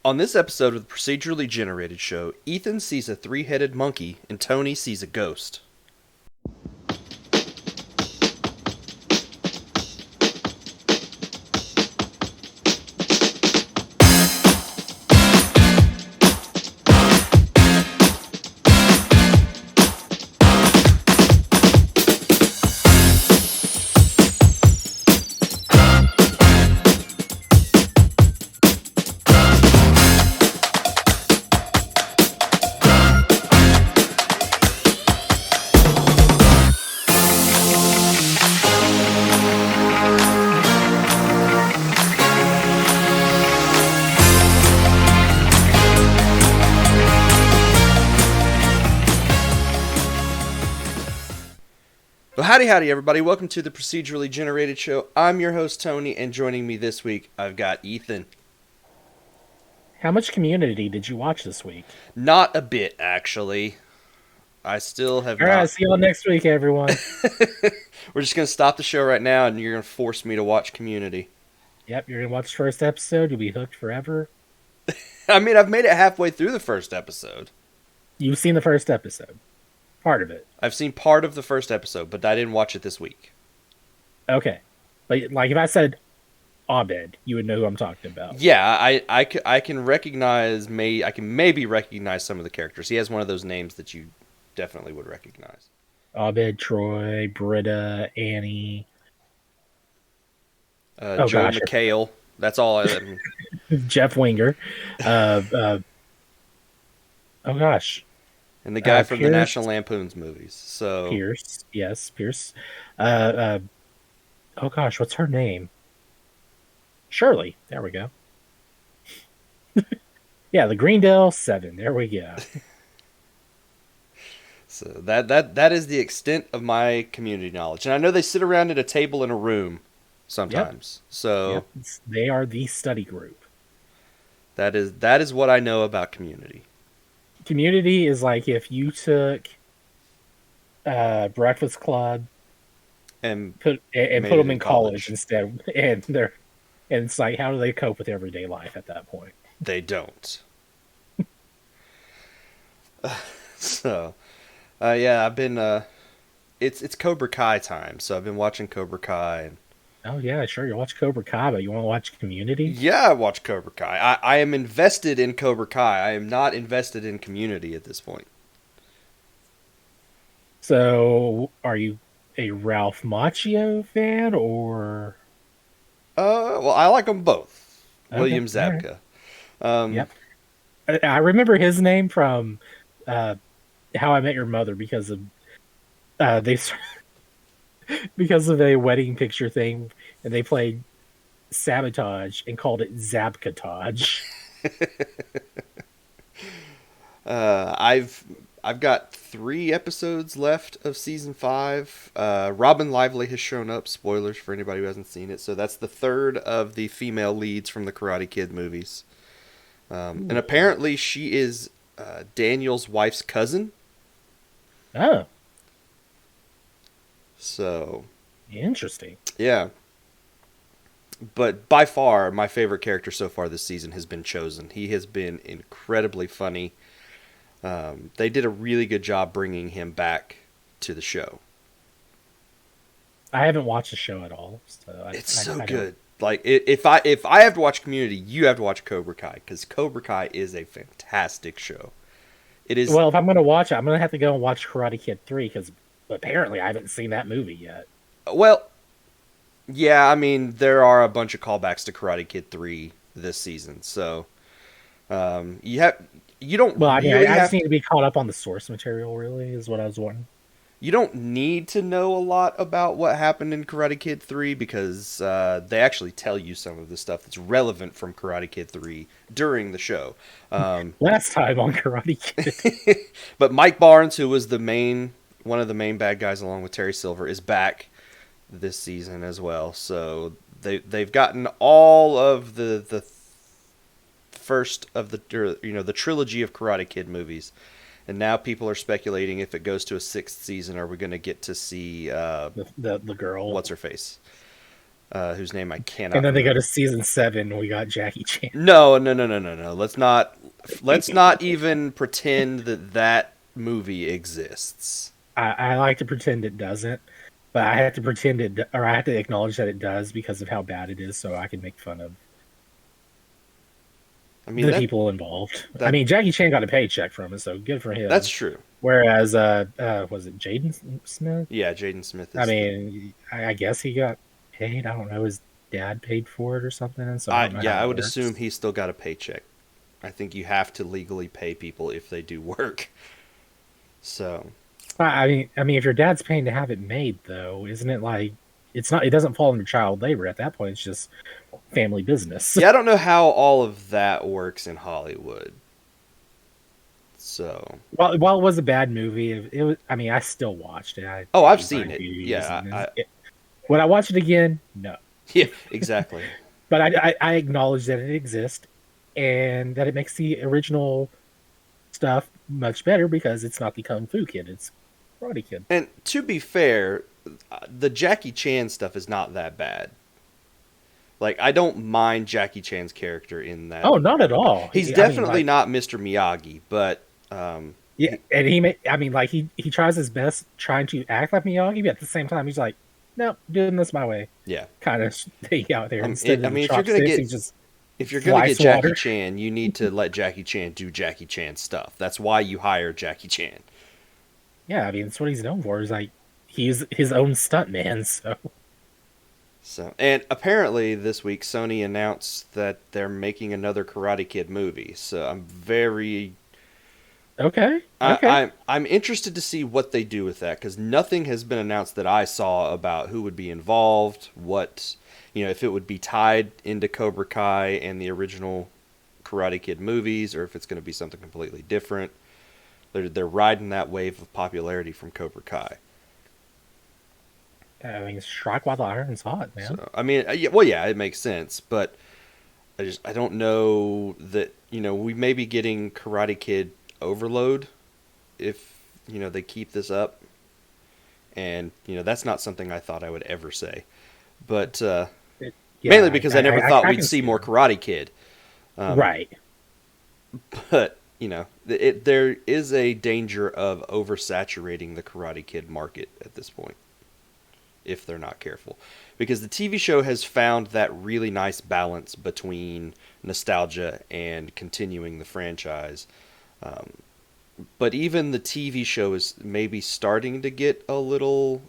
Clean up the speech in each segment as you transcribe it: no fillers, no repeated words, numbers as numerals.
On this episode of the Procedurally Generated Show, Ethan sees a three-headed monkey and Tony sees a ghost. Well, howdy, everybody. Welcome to the Procedurally Generated Show. I'm your host, Tony, and joining me this week, I've got Ethan. How much Community did you watch this week? Not a bit, actually. I still have All right, see y'all next week, everyone. We're just going to stop the show right now, and you're going to force me to watch Community. Yep, you're going to watch the first episode. You'll be hooked forever. I mean, I've made it halfway through the first episode. You've seen the first episode. Part of it. I've seen part of the first episode, but I didn't watch it this week. Okay. But, like, if I said Abed, you would know who I'm talking about. Yeah, I can recognize, I can maybe recognize some of the characters. He has one of those names that you definitely would recognize. Abed, Troy, Britta, Annie. Joe McHale. That's all I mean. Jeff Winger. Oh, gosh. And the guy from Pierce, the National Lampoon's movies. So Pierce. Yes, Pierce. Oh, gosh, what's her name? Shirley. There we go. Yeah, the Greendale 7. There we go. So that is the extent of my Community knowledge. And I know they sit around at a table in a room sometimes. Yep. So yep. They are the study group. That is what I know about Community. Community is like if you took Breakfast Club and put them in college instead, and it's like, how do they cope with everyday life at that point? They don't. So, yeah, I've been. It's Cobra Kai time, so I've been watching Cobra Kai. And, oh yeah, sure. You watch Cobra Kai, but you want to watch Community? Yeah, I watch Cobra Kai. I am invested in Cobra Kai. I am not invested in Community at this point. So, are you a Ralph Macchio fan, or? Well, I like them both. Okay, William Zabka. Right. Yep. I remember his name from How I Met Your Mother because of because of a wedding picture thing, and they played Sabotage and called it Zabcatage. I've got 3 episodes left of season 5. Robin Lively has shown up. Spoilers for anybody who hasn't seen it. So that's the third of the female leads from the Karate Kid movies. And apparently she is Daniel's wife's cousin. Oh. So interesting. Yeah. But by far, my favorite character so far this season has been Chosen. He has been incredibly funny. They did a really good job bringing him back to the show. I haven't watched the show at all. So it's so good. Like, if I have to watch Community, you have to watch Cobra Kai, because Cobra Kai is a fantastic show. It is. Well, if I'm going to watch it, I'm going to have to go and watch Karate Kid 3, because apparently I haven't seen that movie yet. Well, yeah, I mean, there are a bunch of callbacks to Karate Kid 3 this season, so you don't. Well, I mean, I just need to be caught up on the source material, really, is what I was wondering. You don't need to know a lot about what happened in Karate Kid 3, because they actually tell you some of the stuff that's relevant from Karate Kid 3 during the show. Last time on Karate Kid. But Mike Barnes, who was one of the main bad guys along with Terry Silver, is back this season as well. So they've gotten all of the first of the trilogy of Karate Kid movies. And now people are speculating if it goes to a 6th season, are we going to get to see the girl? What's her face? whose name I And cannot then they go to remember. season 7. And we got Jackie Chan. No, no, no, no, no, no. Let's not even pretend that that movie exists. I like to pretend it doesn't, but I have to pretend or I have to acknowledge that it does because of how bad it is, so I can make fun of I mean the that people involved. I that mean, Jackie Chan got a paycheck from it, so good for that's him. true. Whereas, was it Jaden Smith? Yeah, Jaden Smith I is the. mean, I guess he got paid. I don't know. His dad paid for it or something, and so I don't know Yeah, how I it would assume works. he's still got a paycheck. I think you have to legally pay people if they do work. So, I mean, if your dad's paying to have it made, though, isn't it like it's not? It doesn't fall under child labor at that point. It's just family business. yeah, I don't know how all of that works in Hollywood. So, While it was a bad movie, it was. I mean, I still watched it. I oh, I've paid my seen it. dues, Yeah, and would I watch it again? No, yeah, exactly. but I acknowledge that it exists and that it makes the original stuff much better because it's not the Kung Fu Kid; it's Karate Kid. And to be fair, the Jackie Chan stuff is not that bad. Like, I don't mind Jackie Chan's character in that. Oh, not at all. He's I mean, definitely like, not Mr. Miyagi, but yeah, and I mean, like he tries his best trying to act like Miyagi, but at the same time, he's like, nope, doing this my way, yeah. kind of thing out there. Instead I of the mean, chopsticks, he just if you're gonna flies get Jackie water. Chan, you need to let Jackie Chan do Jackie Chan stuff. That's why you hire Jackie Chan. Yeah, I mean, that's what he's known for. Is like he's his own stuntman. So So, and apparently this week Sony announced that they're making another Karate Kid movie. So I'm very okay, okay. I'm interested to see what they do with that because nothing has been announced that I saw about who would be involved, what if it would be tied into Cobra Kai and the original Karate Kid movies, or if it's going to be something completely different. They're riding that wave of popularity from Cobra Kai. I mean, strike while the iron's hot, man. So I mean, well, yeah, it makes sense, but I don't know that we may be getting Karate Kid overload if they keep this up, and that's not something I thought I would ever say, but Yeah, mainly because I never thought I we'd can see see more that. Karate Kid. Right. But there is a danger of oversaturating the Karate Kid market at this point if they're not careful, because the TV show has found that really nice balance between nostalgia and continuing the franchise. Um, but even the TV show is maybe starting to get a little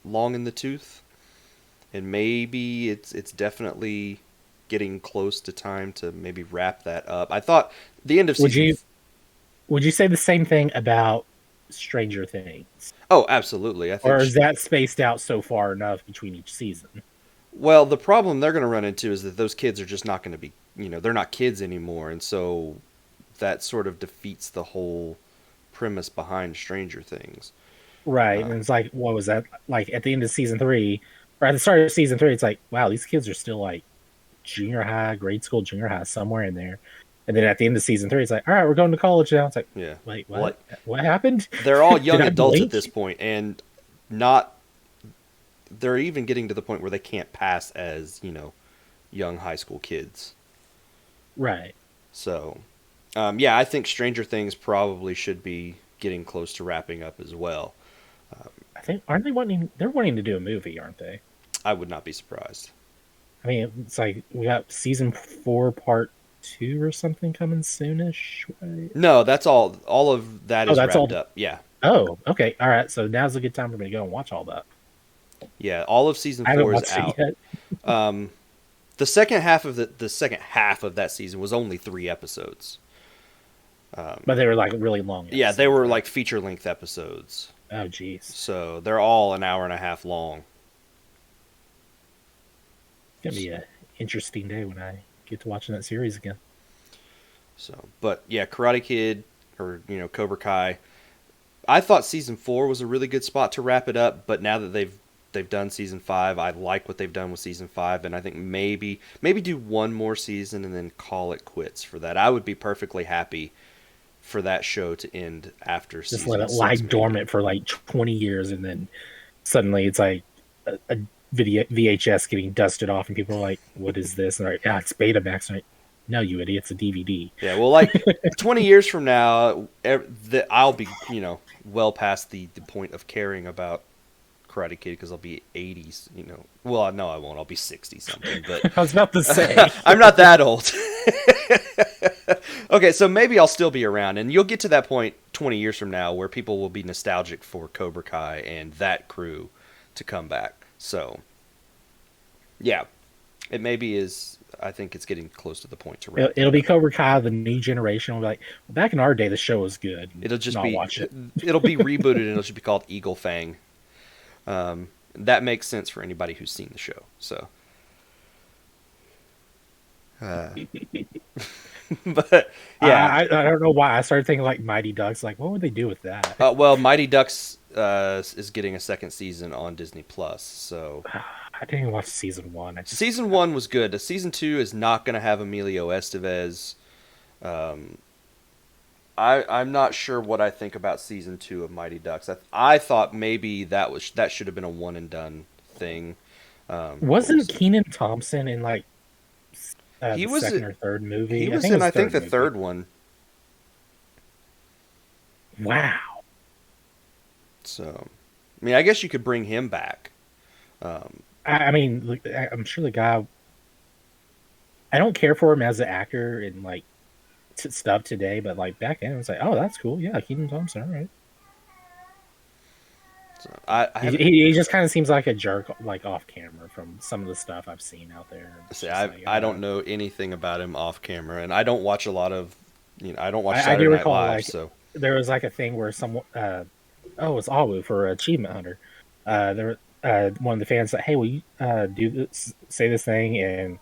long in the tooth, and maybe it's definitely getting close to time to maybe wrap that up. I thought the end of Would season. you would you say the same thing about Stranger Things, Oh, absolutely. I think. or is that spaced out so far enough between each season? Well, the problem they're going to run into is that those kids are just not going to be. They're not kids anymore, and so that sort of defeats the whole premise behind Stranger Things. Right, and Uh, it's like, what was that like at the end of season 3, or at the start of season 3? It's like, wow, these kids are still like junior high, grade school, junior high, somewhere in there. And then at the end of season 3, it's like, all right, we're going to college now. It's like, yeah. wait, Well, what? What happened? they're all Did young I adults at blink? this point, and not. They're even getting to the point where they can't pass as young high school kids. Right. So, yeah, I think Stranger Things probably should be getting close to wrapping up as well. I think aren't they wanting? They're wanting to do a movie, aren't they? I would not be surprised. I mean, it's like we got season 4, part 2, or something coming soonish. Right? No, that's all. All of that Oh, is that's wrapped all. up. Yeah, Oh, okay, all right. So now's a good time for me to go and watch all that. yeah. All of season I haven't 4 is watched it out. yet, Um, the second half of the second half of that season was only 3 episodes. but they were like really long Yeah, they episodes, were right? like feature length episodes. Oh, geez, So they're all an hour and a half long. it's gonna be an interesting day when I get to watching that series again. So, but yeah, Karate Kid or Cobra Kai. I thought season 4 was a really good spot to wrap it up, but now that they've done season 5, I like what they've done with season 5, and I think maybe do one more season and then call it quits for that. I would be perfectly happy for that show to end after Just let season it lie 6, maybe. dormant for like 20 years, and then suddenly it's like a VHS getting dusted off, and people are like, "What is this?" And they're like, "Yeah, it's Betamax." And I'm like, no, you idiot, it's a DVD. Yeah, well, like 20 years from now, I'll be, well past the point of caring about Karate Kid because I'll be 80s, Well, no, I won't. I'll be 60 something, but I was about to say. I'm not that old. Okay, so maybe I'll still be around, and you'll get to that point 20 years from now where people will be nostalgic for Cobra Kai and that crew to come back. So, yeah, it maybe is. I think it's getting close to the point to wrap. It'll be Cobra Kai, the new generation. Will be like, well, back in our day, the show was good. It'll just Not be. watch it. It'll be rebooted, and it'll just be called Eagle Fang. That makes sense for anybody who's seen the show. So, but yeah, I don't know why I started thinking like Mighty Ducks. Like, what would they do with that? well, Mighty Ducks is getting a second season on Disney Plus. So I didn't even watch season 1. season 1 was good. Season 2 is not going to have Emilio Estevez. I'm not sure what I think about season 2 of Mighty Ducks. I thought maybe that should have been a one and done thing. Wasn't Kenan Thompson in like he the was second or third movie? He was in I think the third one. Wow. So, I mean, I guess you could bring him back. I mean, look, I'm sure the guy. I don't care for him as an actor and like stuff today, but like back then, it was like, oh, that's cool. Yeah, Kenan Thompson, all right. So he just kind of seems like a jerk, like off camera from some of the stuff I've seen out there. I don't know anything about him off camera, and I don't watch a lot of, I don't watch I Saturday do Night recall, Live. like, So there was like a thing where someone, it's Awu for Achievement Hunter. One of the fans said, "Hey, will you do this? Say this thing?" And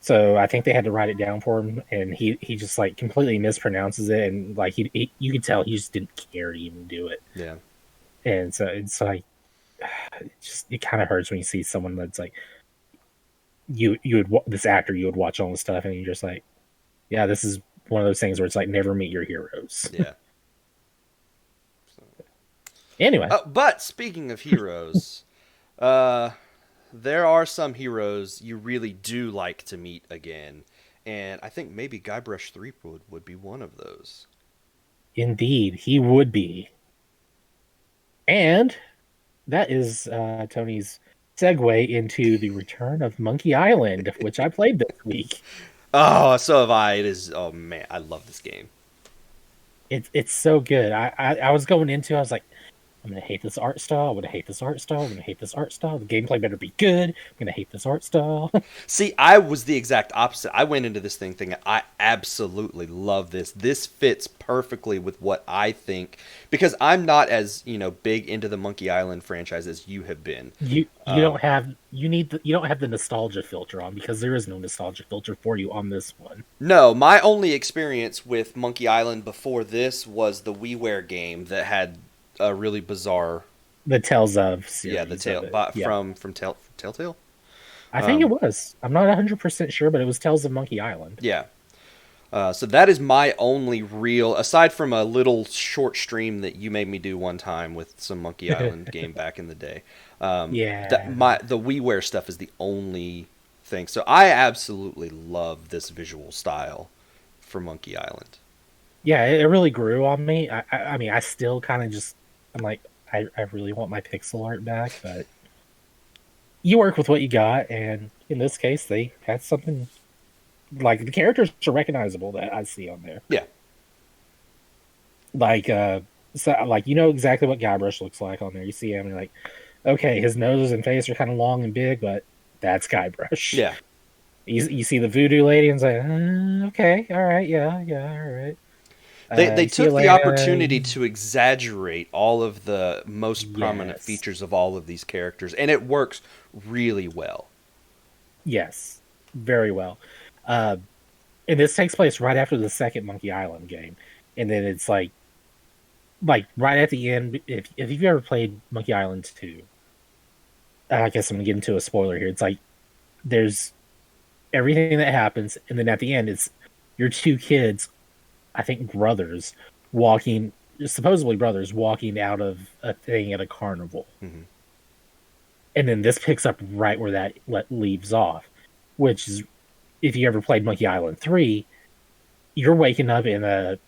so I think they had to write it down for him, and he just like completely mispronounces it, and like you could tell he just didn't care to even do it. Yeah. And so it's like, it kind of hurts when you see someone that's like, this actor you would watch all this stuff, and you're just like, yeah, this is one of those things where it's like never meet your heroes. Yeah. Anyway, but speaking of heroes, there are some heroes you really do like to meet again, and I think maybe Guybrush Threepwood would be one of those. Indeed, he would be. And that is Tony's segue into the return of Monkey Island, which I played this week. Oh, so have I. It is. Oh man, I love this game. It's so good. I was going into. I was like, I'm gonna hate this art style. I'm gonna hate this art style. I'm gonna hate this art style. The gameplay better be good. I'm gonna hate this art style. See, I was the exact opposite. I went into this thing thinking I absolutely love this. This fits perfectly with what I think, because I'm not as big into the Monkey Island franchise as you have been. You don't have you don't have the nostalgia filter on, because there is no nostalgia filter for you on this one. No, my only experience with Monkey Island before this was the WiiWare game that had a really bizarre, the Tales of series. Yeah, from Telltale. I think it was. I'm not 100% sure, but it was Tales of Monkey Island. Yeah. So that is my only real, aside from a little short stream that you made me do one time with some Monkey Island game back in the day. Yeah. The WiiWare stuff is the only thing. So I absolutely love this visual style for Monkey Island. Yeah, it really grew on me. I mean, I still kind of just, I'm like, I really want my pixel art back, but you work with what you got, and in this case, they had something, like, the characters are recognizable that I see on there. Yeah. Like, you know exactly what Guybrush looks like on there. You see him, and you're like, okay, his nose and face are kind of long and big, but that's Guybrush. Yeah. You see the voodoo lady, and it's like, okay, all right, yeah, all right. They took the opportunity to exaggerate all of the most prominent features of all of these characters, and it works really well. Yes, very well. And this takes place right after the second Monkey Island game, and then it's like right at the end. If you've ever played Monkey Island 2, I guess I'm gonna get into a spoiler here. It's like there's everything that happens, and then at the end, it's your two kids, I think supposedly brothers, walking out of a thing at a carnival. Mm-hmm. And then this picks up right where that leaves off, which is, if you ever played Monkey Island 3, you're waking up in a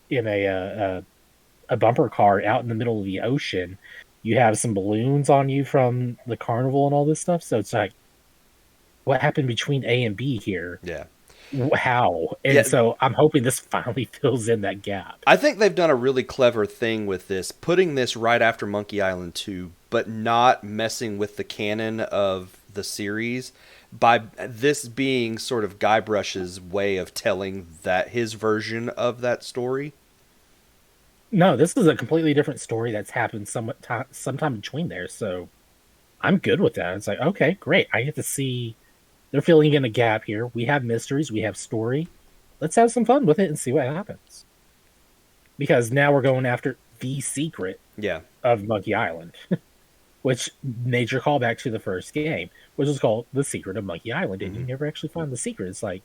bumper car out in the middle of the ocean. You have some balloons on you from the carnival and all this stuff. So it's like, what happened between A and B here? Yeah. How? And Yeah, so I'm hoping this finally fills in that gap. I think they've done a really clever thing with this, putting this right after Monkey Island 2, but not messing with the canon of the series by this being sort of Guybrush's way of telling that his version of that story. No, this is a completely different story that's happened sometime between there. So I'm good with that. It's like, okay, great. I get to see they're filling in a gap here. We have mysteries, we have story. Let's have some fun with it and see what happens. Because now we're going after the secret Yeah. of Monkey Island, which major callback to the first game, which is called The Secret of Monkey Island. And you never actually find the secret. It's like,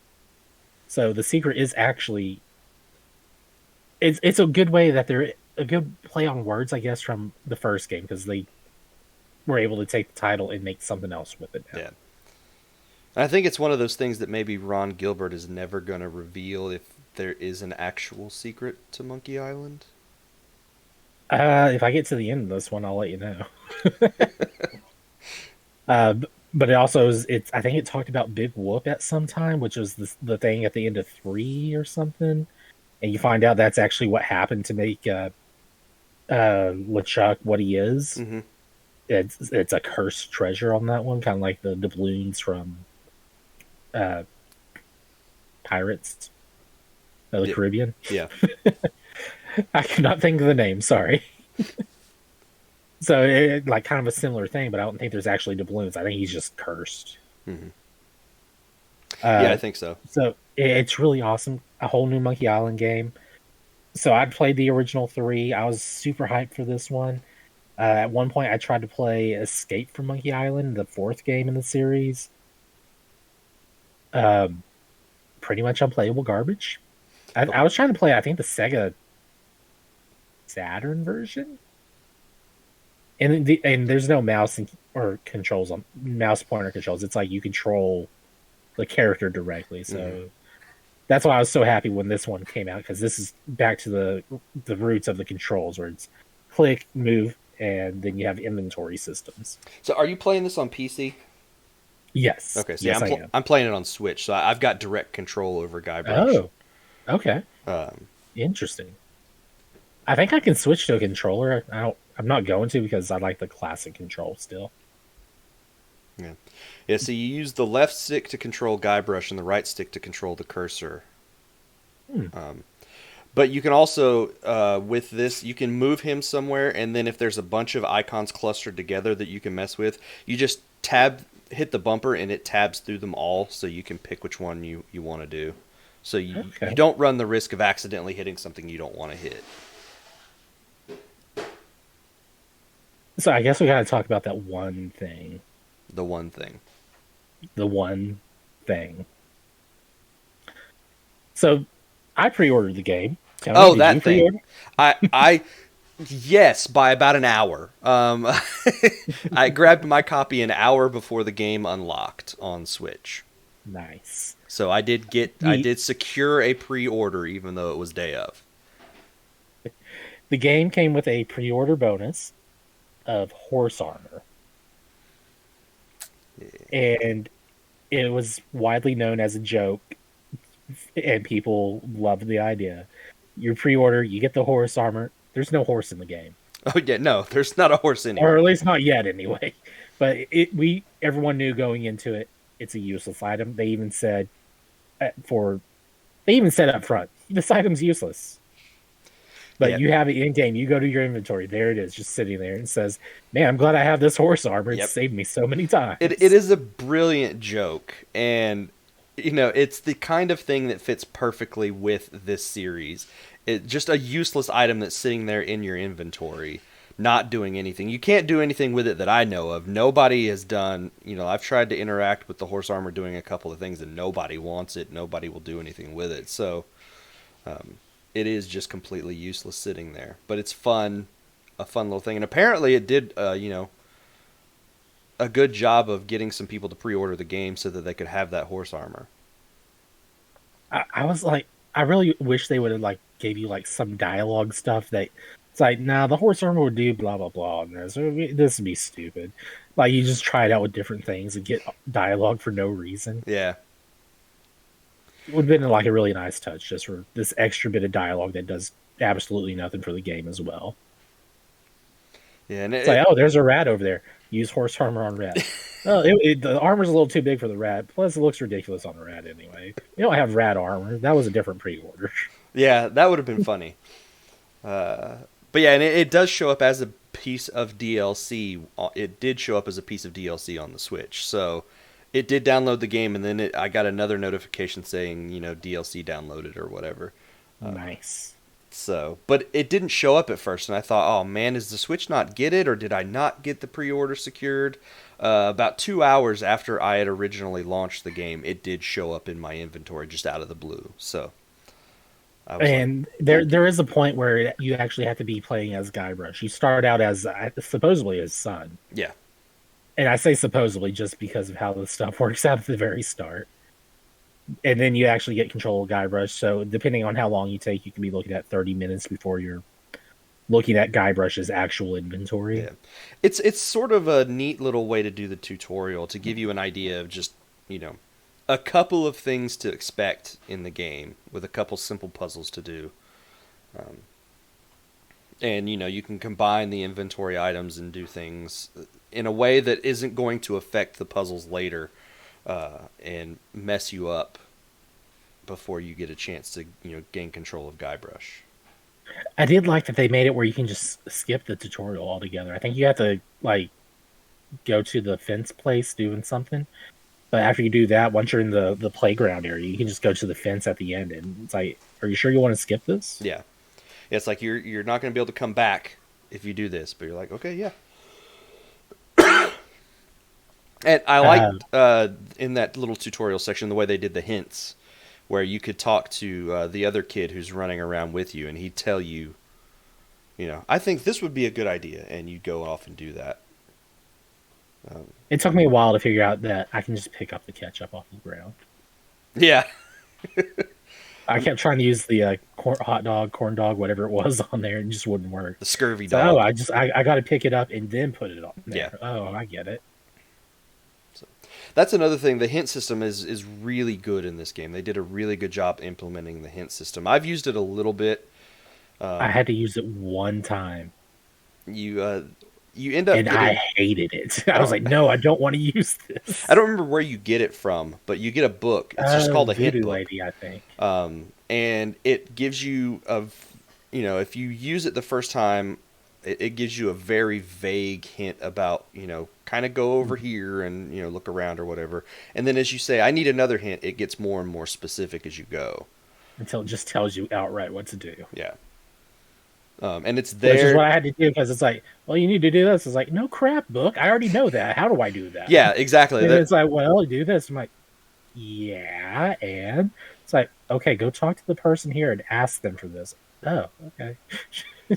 so the secret is actually, it's a good way that they're a good play on words, I guess, from the first game, because they were able to take the title and make something else with it now. Yeah. I think it's one of those things that maybe Ron Gilbert is never going to reveal if there is an actual secret to Monkey Island. If I get to the end of this one, I'll let you know. But it also is, it's, I think it talked about Big Whoop at some time, which was the thing at the end of 3 or something. And you find out that's actually what happened to make LeChuck what he is. Mm-hmm. It's a cursed treasure on that one, kind of like the doubloons from Pirates of the Caribbean. Yeah. I cannot think of the name. Sorry. So like kind of a similar thing, but I don't think there's actually doubloons. I think he's just cursed. Mm-hmm. Yeah, I think so. So it's really awesome. A whole new Monkey Island game. So I'd played the original 3. I was super hyped for this one. At one point, I tried to play Escape from Monkey Island, the 4th game in the series. Pretty much unplayable garbage. I was trying to play, I think, the Sega Saturn version, and there's no mouse or controls on mouse pointer controls. It's like you control the character directly. So that's why I was so happy when this one came out, because this is back to the roots of the controls, where it's click, move, and then you have inventory systems. So are you playing this on PC? Yes. Okay, so yes, I'm playing it on Switch, so I've got direct control over Guybrush. Oh, okay. Interesting. I think I can switch to a controller. I'm not going to, because I like the classic control still. Yeah. Yeah, so you use the left stick to control Guybrush and the right stick to control the cursor. But you can also, with this, you can move him somewhere, and then if there's a bunch of icons clustered together that you can mess with, you just hit the bumper, and it tabs through them all, so you can pick which one you want to do. So you don't run the risk of accidentally hitting something you don't want to hit. So I guess we got to talk about that one thing. The one thing. The one thing. So I pre-ordered the game. Oh, that thing. I yes, by about an hour. I grabbed my copy an hour before the game unlocked on Switch. Nice. So I did secure a pre-order even though it was day of. The game came with a pre-order bonus of horse armor. And it was widely known as a joke, and people loved the idea. You pre-order, you get the horse armor. There's no horse in the game. Oh yeah, no, there's not a horse anywhere. Or at least not yet, anyway. But everyone knew going into it, it's a useless item. They even said up front, this item's useless. But you have it in game. You go to your inventory. There it is, just sitting there. And it says, "Man, I'm glad I have this horse armor. It saved me so many times." It is a brilliant joke, and it's the kind of thing that fits perfectly with this series. It's just a useless item that's sitting there in your inventory, not doing anything. You can't do anything with it that I know of. Nobody has done. I've tried to interact with the horse armor doing a couple of things, and nobody wants it. Nobody will do anything with it. So. It is just completely useless sitting there, but it's fun, a fun little thing. And apparently it did, a good job of getting some people to pre-order the game so that they could have that horse armor. I was like, I really wish they would have like gave you like some dialogue stuff that it's like, nah, the horse armor would do blah blah blah on this. This would be stupid. Like you just try it out with different things and get dialogue for no reason. Yeah. It would have been like a really nice touch just for this extra bit of dialogue that does absolutely nothing for the game as well. Yeah, and It's like, oh, there's a rat over there. Use horse armor on rat. Oh, the armor's a little too big for the rat. Plus, it looks ridiculous on the rat anyway. You don't have rat armor. That was a different pre-order. yeah, that would have been funny. But yeah, and it does show up as a piece of DLC. It did show up as a piece of DLC on the Switch. So it did download the game, and then I got another notification saying, DLC downloaded or whatever. Nice. So, but it didn't show up at first, and I thought, oh man, does the Switch not get it, or did I not get the pre-order secured? About 2 hours after I had originally launched the game, it did show up in my inventory just out of the blue. So, and there is a point where you actually have to be playing as Guybrush. You start out as supposedly his son. Yeah. And I say supposedly just because of how the stuff works out at the very start. And then you actually get control of Guybrush. So depending on how long you take, you can be looking at 30 minutes before you're looking at Guybrush's actual inventory. Yeah. It's sort of a neat little way to do the tutorial to give you an idea of just, a couple of things to expect in the game with a couple simple puzzles to do. And, you can combine the inventory items and do things in a way that isn't going to affect the puzzles later. And mess you up before you get a chance to gain control of Guybrush. I did like that they made it where you can just skip the tutorial altogether. I think you have to go to the fence place doing something, but after you do that, once you're in the playground area, you can just go to the fence at the end, and it's like, are you sure you want to skip this? Yeah, it's like you're not going to be able to come back if you do this, but you're like, okay, yeah. And I liked in that little tutorial section the way they did the hints, where you could talk to the other kid who's running around with you, and he'd tell you, I think this would be a good idea, and you'd go off and do that. It took me a while to figure out that I can just pick up the ketchup off the ground. Yeah. I kept trying to use the hot dog, corn dog, whatever it was on there, and it just wouldn't work. The scurvy dog. dog. I got to pick it up and then put it on there. Yeah. Oh, I get it. That's another thing. The hint system is really good in this game. They did a really good job implementing the hint system. I've used it a little bit. I had to use it one time. You end up and I hated it. I was like, no, I don't want to use this. I don't remember where you get it from, but you get a book. It's just called a hint book. Lady, I think. And it gives you if you use it the first time, it gives you a very vague hint about, kind of go over here and, look around or whatever. And then as you say, I need another hint, it gets more and more specific as you go. Until it just tells you outright what to do. Yeah. And it's there. Which is what I had to do, because it's like, well, you need to do this. It's like, no crap, book. I already know that. How do I do that? Yeah, exactly. And it's like, well, do this. I'm like, yeah, and it's like, okay, go talk to the person here and ask them for this. Oh, okay.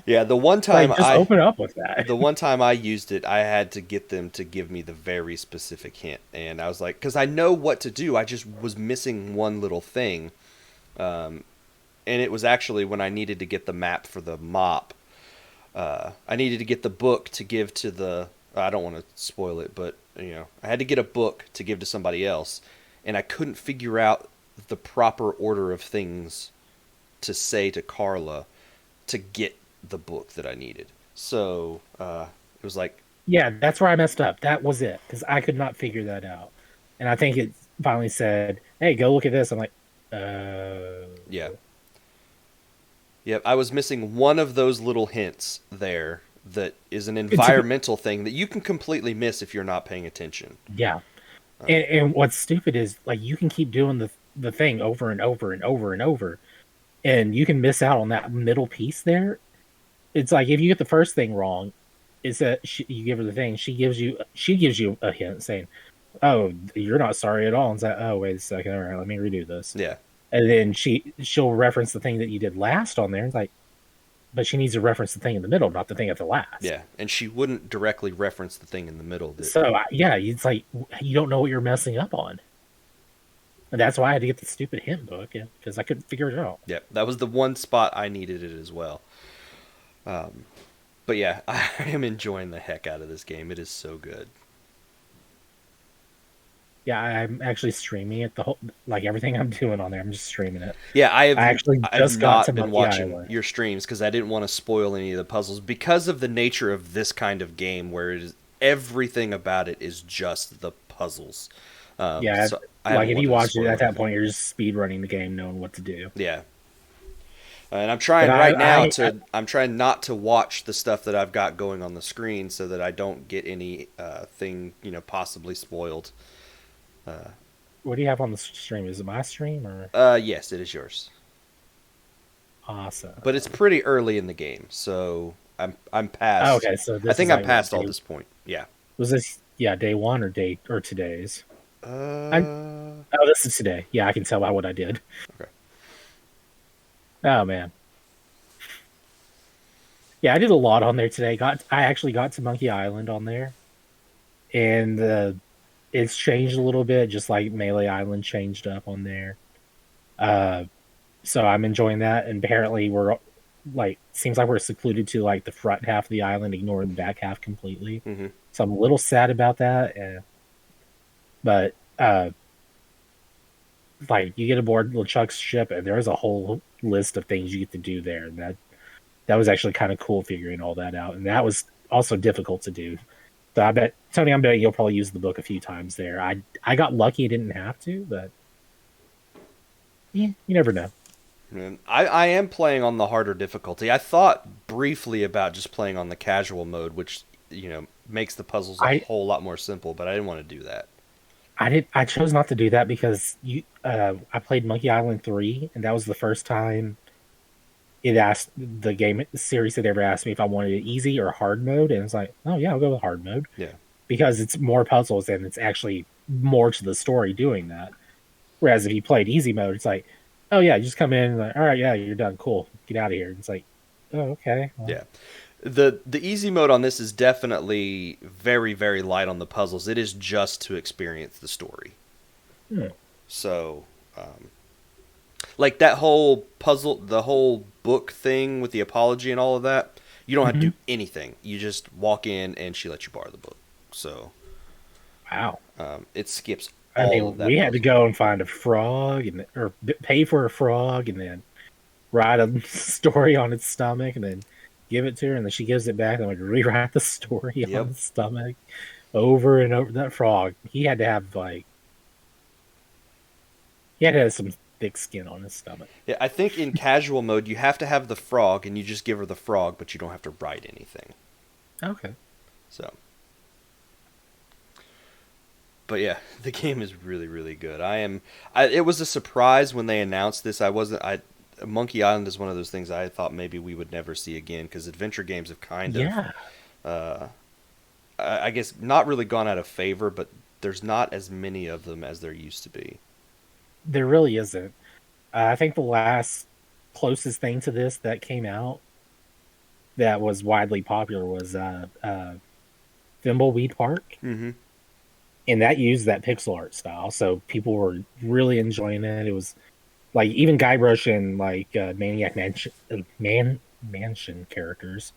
Yeah, the one time just open up with that. The one time I used it, I had to get them to give me the very specific hint, and I was like, because I know what to do, I just was missing one little thing, and it was actually when I needed to get the map for the mop. I needed to get the book to give to the. I don't want to spoil it, but I had to get a book to give to somebody else, and I couldn't figure out the proper order of things to say to Carla to get the book that I needed. So it was like, yeah, that's where I messed up. That was it, because I could not figure that out, and I think it finally said, "Hey, go look at this." I'm like, yeah. Yep, I was missing one of those little hints there that is an environmental thing that you can completely miss if you're not paying attention. Yeah. And what's stupid is, like, you can keep doing the thing over and over and over and over, and you can miss out on that middle piece there. It's like, if you get the first thing wrong, it's that you give her the thing, she gives you a hint saying, "Oh, you're not sorry at all." And it's like, "Oh, wait a second, all right, let me redo this." Yeah. And then she'll reference the thing that you did last on there. It's like, but she needs to reference the thing in the middle, not the thing at the last. Yeah, and she wouldn't directly reference the thing in the middle. So yeah, it's like you don't know what you're messing up on, and that's why I had to get the stupid hint book because I couldn't figure it out. Yeah, that was the one spot I needed it as well. But yeah, I am enjoying the heck out of this game. It is so good. Yeah, I'm actually streaming it. The whole like everything I'm doing on there, I'm just streaming it. Yeah, I actually just got not to been Monkey watching Island. your streams because I didn't want to spoil any of the puzzles because of the nature of this kind of game where it is everything about it is just the puzzles. Yeah, so like if you watch it at that point, you're just speed running the game, knowing what to do. Yeah, and I'm trying I'm trying not to watch the stuff that I've got going on the screen so that I don't get any thing possibly spoiled. What do you have on the stream? Is it my stream or? Yes, it is yours. Awesome. But it's pretty early in the game, so I'm past. Oh, okay, so I think I'm past all this point. Yeah. Was this day one or today's? Oh, this is today. Yeah, I can tell by what I did. Okay. Oh man. Yeah, I did a lot on there today. I actually got to Monkey Island on there, and it's changed a little bit, just like Melee Island changed up on there. So I'm enjoying that. And apparently we're seems like we're secluded to like the front half of the island, ignoring the back half completely. Mm-hmm. So I'm a little sad about that. But you get aboard LeChuck's ship, and there's a whole list of things you get to do there, and that was actually kind of cool figuring all that out. And that was also difficult to do. So I bet, Tony, I'm betting you'll probably use the book a few times there. I got lucky, didn't have to, but yeah, you never know. I am playing on the harder difficulty. I thought briefly about just playing on the casual mode, which makes the puzzles a whole lot more simple, but I didn't want to do that. I chose not to do that because I played Monkey Island 3, and that was the first time the series had ever asked me if I wanted it easy or hard mode, and it's like, oh yeah, I'll go with hard mode. Yeah. Because it's more puzzles and it's actually more to the story doing that. Whereas if you played easy mode, it's like, oh yeah, you just come in and like, all right, yeah, you're done, cool, get out of here. And it's like, oh okay. Well. Yeah. The easy mode on this is definitely very, very light on the puzzles. It is just to experience the story. So, like that whole puzzle, the whole book thing with the apology and all of that, you don't have to do anything. You just walk in and she lets you borrow the book. So, wow. It skips all of that. We had to go and find a frog or pay for a frog and then write a story on its stomach and then give it to her, and then she gives it back and like rewrite the story on the stomach over and over. That frog, he had to have some thick skin on his stomach. Yeah, I think in casual mode you have to have the frog and you just give her the frog, but you don't have to write anything. Okay. So, but yeah, the game is really, really good. It was a surprise when they announced this. Monkey Island is one of those things I thought maybe we would never see again, because adventure games have kind of, I guess, not really gone out of favor, but there's not as many of them as there used to be. There really isn't. I think the last closest thing to this that came out that was widely popular was Thimbleweed Park. Mm-hmm. And that used that pixel art style, so people were really enjoying it. It was like even Guybrush and Maniac Mansion characters.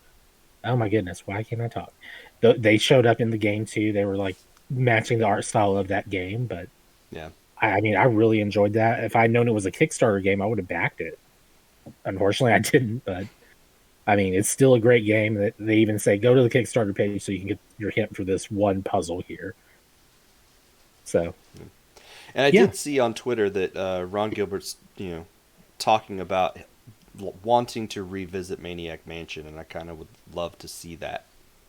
Oh my goodness, why can't I talk? They showed up in the game too. They were like matching the art style of that game. But yeah, I mean, I really enjoyed that. If I'd known it was a Kickstarter game, I would have backed it. Unfortunately, I didn't. But I mean, it's still a great game. They even say go to the Kickstarter page so you can get your hint for this one puzzle here. So. And I did see on Twitter that Ron Gilbert's, talking about wanting to revisit Maniac Mansion, and I kind of would love to see that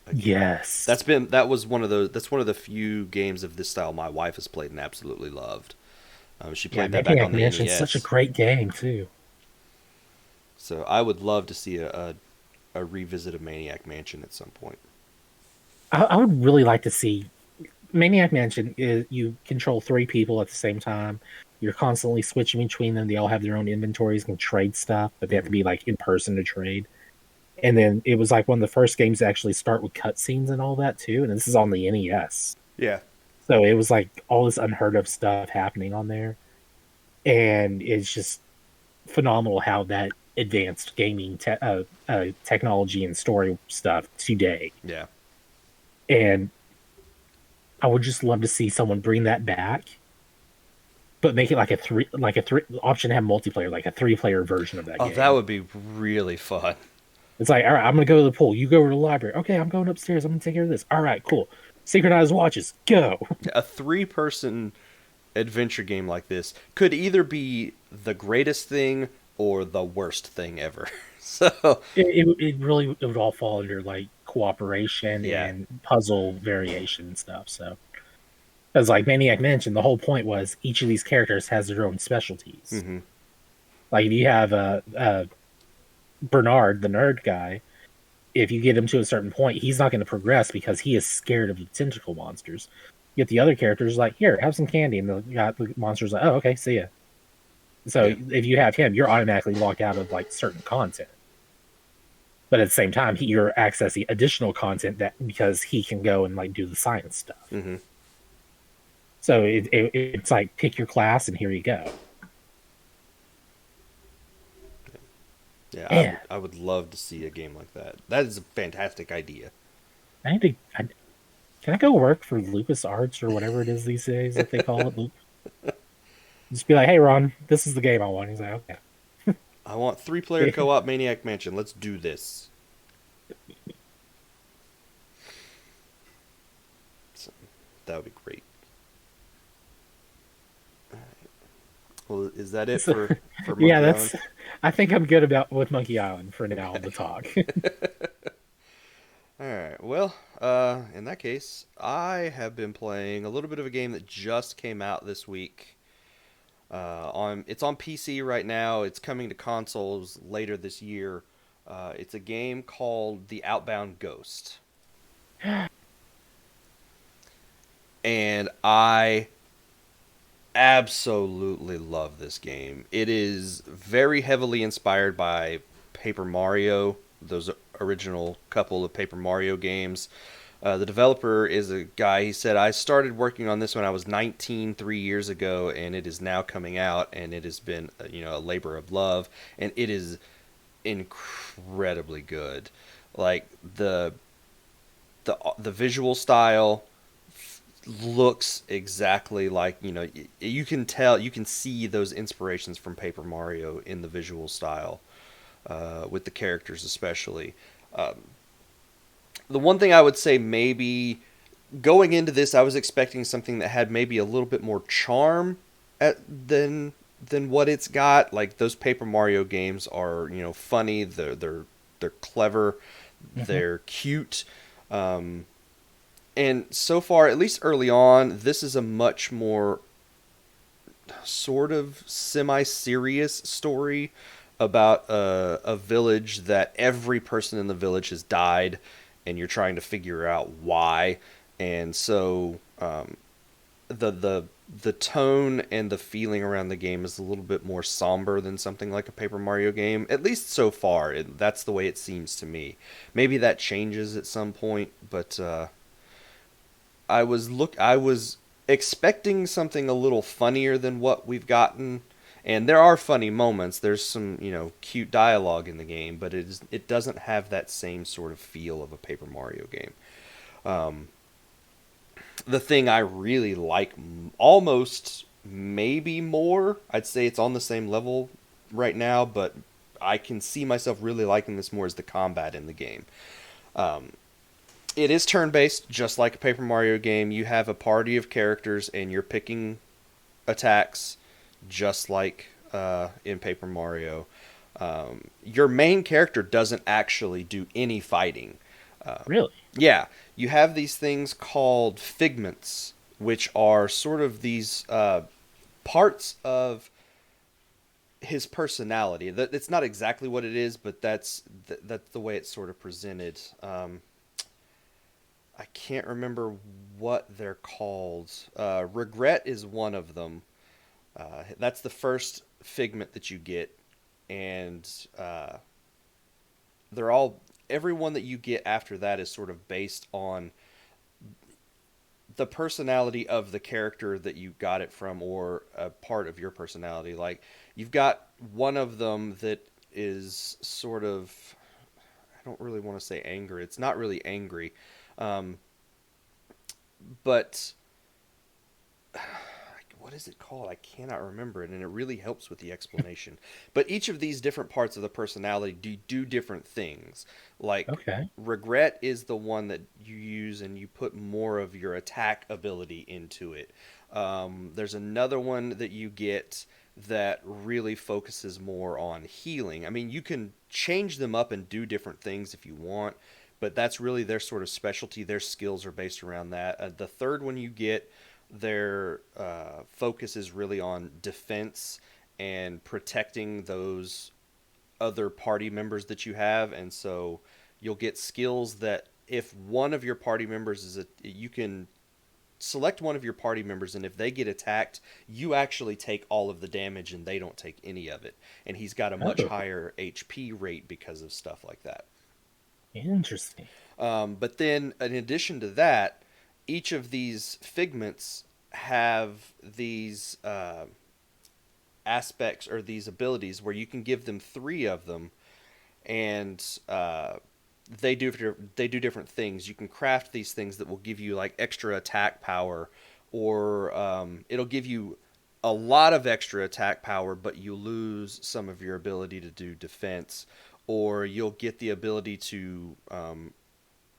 again. Yes. That's one of the few games of this style my wife has played and absolutely loved. She played that back on the NES. It's such a great game too. So I would love to see a revisit of Maniac Mansion at some point. I would really like to see Maniac Mansion. You control 3 people at the same time. You're constantly switching between them. They all have their own inventories and trade stuff, but they have to be like in person to trade. And then it was like one of the first games to actually start with cutscenes and all that too. And this is on the NES. Yeah. So it was like all this unheard of stuff happening on there. And it's just phenomenal how that advanced gaming technology and story stuff today. Yeah. And I would just love to see someone bring that back, but make it like a three option to have multiplayer, like a 3-player version of that Oh, that game. would be really fun. It's like, all right, I'm gonna go to the pool. You go to the library. Okay, I'm going upstairs. I'm gonna take care of this. All right, cool. Synchronized watches. Go. A 3-person adventure game like this could either be the greatest thing or the worst thing ever. So, It really it would all fall under like cooperation yeah. and puzzle variation and stuff. So, as like Maniac mentioned, the whole point was each of these characters has their own specialties. Hmm. Like if you have Bernard, the nerd guy, if you get him to a certain point, he's not going to progress because he is scared of the tentacle monsters. Yet the other characters like, here, have some candy, and the monster's like, oh, okay, see ya. So Yeah. if you have him, you're automatically locked out of like certain content. But at the same time, you're accessing additional content that because he can go and like do the science stuff. Hmm. So it's like pick your class and here you go. Yeah, Yeah, I would love to see a game like that. That is a fantastic idea. I need to. Can I go work for Lucas Arts or whatever it is these days that they call it? Just be like, hey Ron, this is the game I want. He's like, okay. I want 3-player co-op Maniac Mansion. Let's do this. So, that would be great. Well, is that it So, for yeah, Monkey Island? that's. I think I'm good about with Monkey Island for now on the talk. All right. Well, in that case, I have been playing a little bit of a game that just came out this week. It's on PC right now. It's coming to consoles later this year. It's a game called The Outbound Ghost, and I absolutely love this game. It is very heavily inspired by Paper Mario, those original couple of Paper Mario games. The developer is a guy. He said, I started working on this when I was 19 3 years ago, and it is now coming out, and it has been a labor of love, and it is incredibly good. Like the visual style looks exactly like you can tell, you can see those inspirations from Paper Mario in the visual style, with the characters especially. The one thing I would say, maybe going into this, I was expecting something that had maybe a little bit more charm than what it's got. Like those Paper Mario games are funny, they're clever, Mhm. they're cute. And so far, at least early on, this is a much more sort of semi-serious story about a village that every person in the village has died, and you're trying to figure out why. And so the tone and the feeling around the game is a little bit more somber than something like a Paper Mario game, at least so far. That's the way it seems to me. Maybe that changes at some point, but I was expecting something a little funnier than what we've gotten, and there are funny moments. There's some cute dialogue in the game, but it doesn't have that same sort of feel of a Paper Mario game. Um, the thing I really like, almost maybe more, I'd say it's on the same level right now, but I can see myself really liking this more, is the combat in the game. Um, it is turn based, just like a Paper Mario game. You have a party of characters, and you're picking attacks, just like in Paper Mario. Your main character doesn't actually do any fighting. Really? Yeah, you have these things called figments, which are sort of these parts of his personality. That it's not exactly what it is, but that's the way it's sort of presented. I can't remember what they're called. Regret is one of them. That's the first figment that you get, and they're all everyone that you get after that is sort of based on the personality of the character that you got it from, or a part of your personality. Like, you've got one of them that is sort of, I don't really want to say angry. It's not really angry, um, but what is it called? I cannot remember it, and it really helps with the explanation. But each of these different parts of the personality do different things. Like, Okay. regret is the one that you use, and you put more of your attack ability into it. There's another one that you get that really focuses more on healing. I mean, you can change them up and do different things if you want, but that's really their sort of specialty. Their skills are based around that. The third one you get, their focus is really on defense and protecting those other party members that you have, and so you'll get skills that if one of your party members you can select one of your party members, and if they get attacked, you actually take all of the damage and they don't take any of it. And he's got a much Oh, higher HP rate because of stuff like that. interesting. But then, in addition to that, each of these figments have these aspects or these abilities where you can give them three of them, and they do different things. You can craft these things that will give you like extra attack power, or it'll give you a lot of extra attack power, but you lose some of your ability to do defense, or you'll get the ability to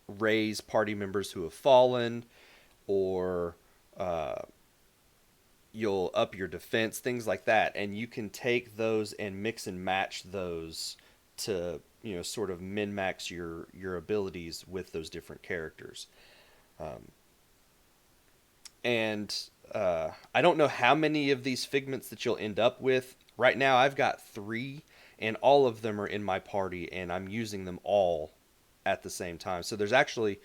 raise party members who have fallen, or uh, you'll up your defense, things like that, and you can take those and mix and match those to sort of min max your abilities with those different characters. And I don't know how many of these figments that you'll end up with. Right now, I've got three, and all of them are in my party, and I'm using them all at the same time. So there's actually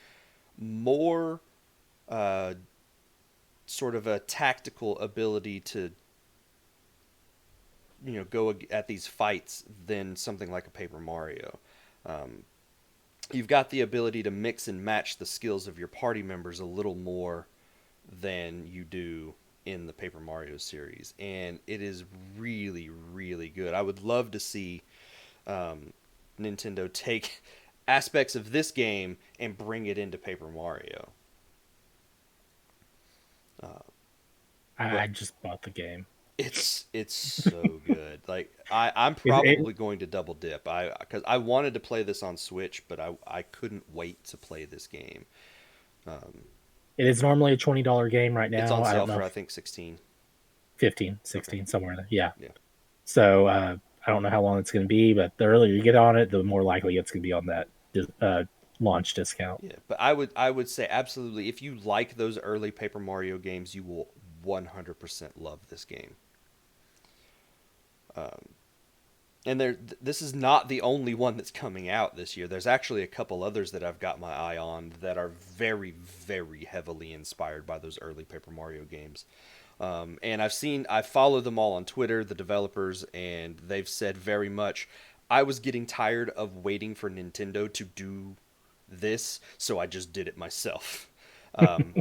more uh, sort of a tactical ability to go at these fights than something like a Paper Mario. Um, you've got the ability to mix and match the skills of your party members a little more than you do in the Paper Mario series, and it is really, really good. I would love to see um, Nintendo take aspects of this game and bring it into Paper Mario. Uh, I but just bought the game. it's so good. Like, I'm Is it, probably going to double dip. Because I wanted to play this on Switch, but I couldn't wait to play this game. Um, it is normally a $20 game right it's now. on I sale don't know for, I if think, 16. 15, Okay. 16, somewhere in there. Yeah. Yeah. So I don't know how long it's going to be, but the earlier you get on it, the more likely it's going to be on that launch discount. Yeah, but I would say absolutely, if you like those early Paper Mario games, you will 100% love this game. Um, and this is not the only one that's coming out this year. There's actually a couple others that I've got my eye on that are very, very heavily inspired by those early Paper Mario games. And I follow them all on Twitter, the developers, and they've said very much, I was getting tired of waiting for Nintendo to do this, so I just did it myself. Um,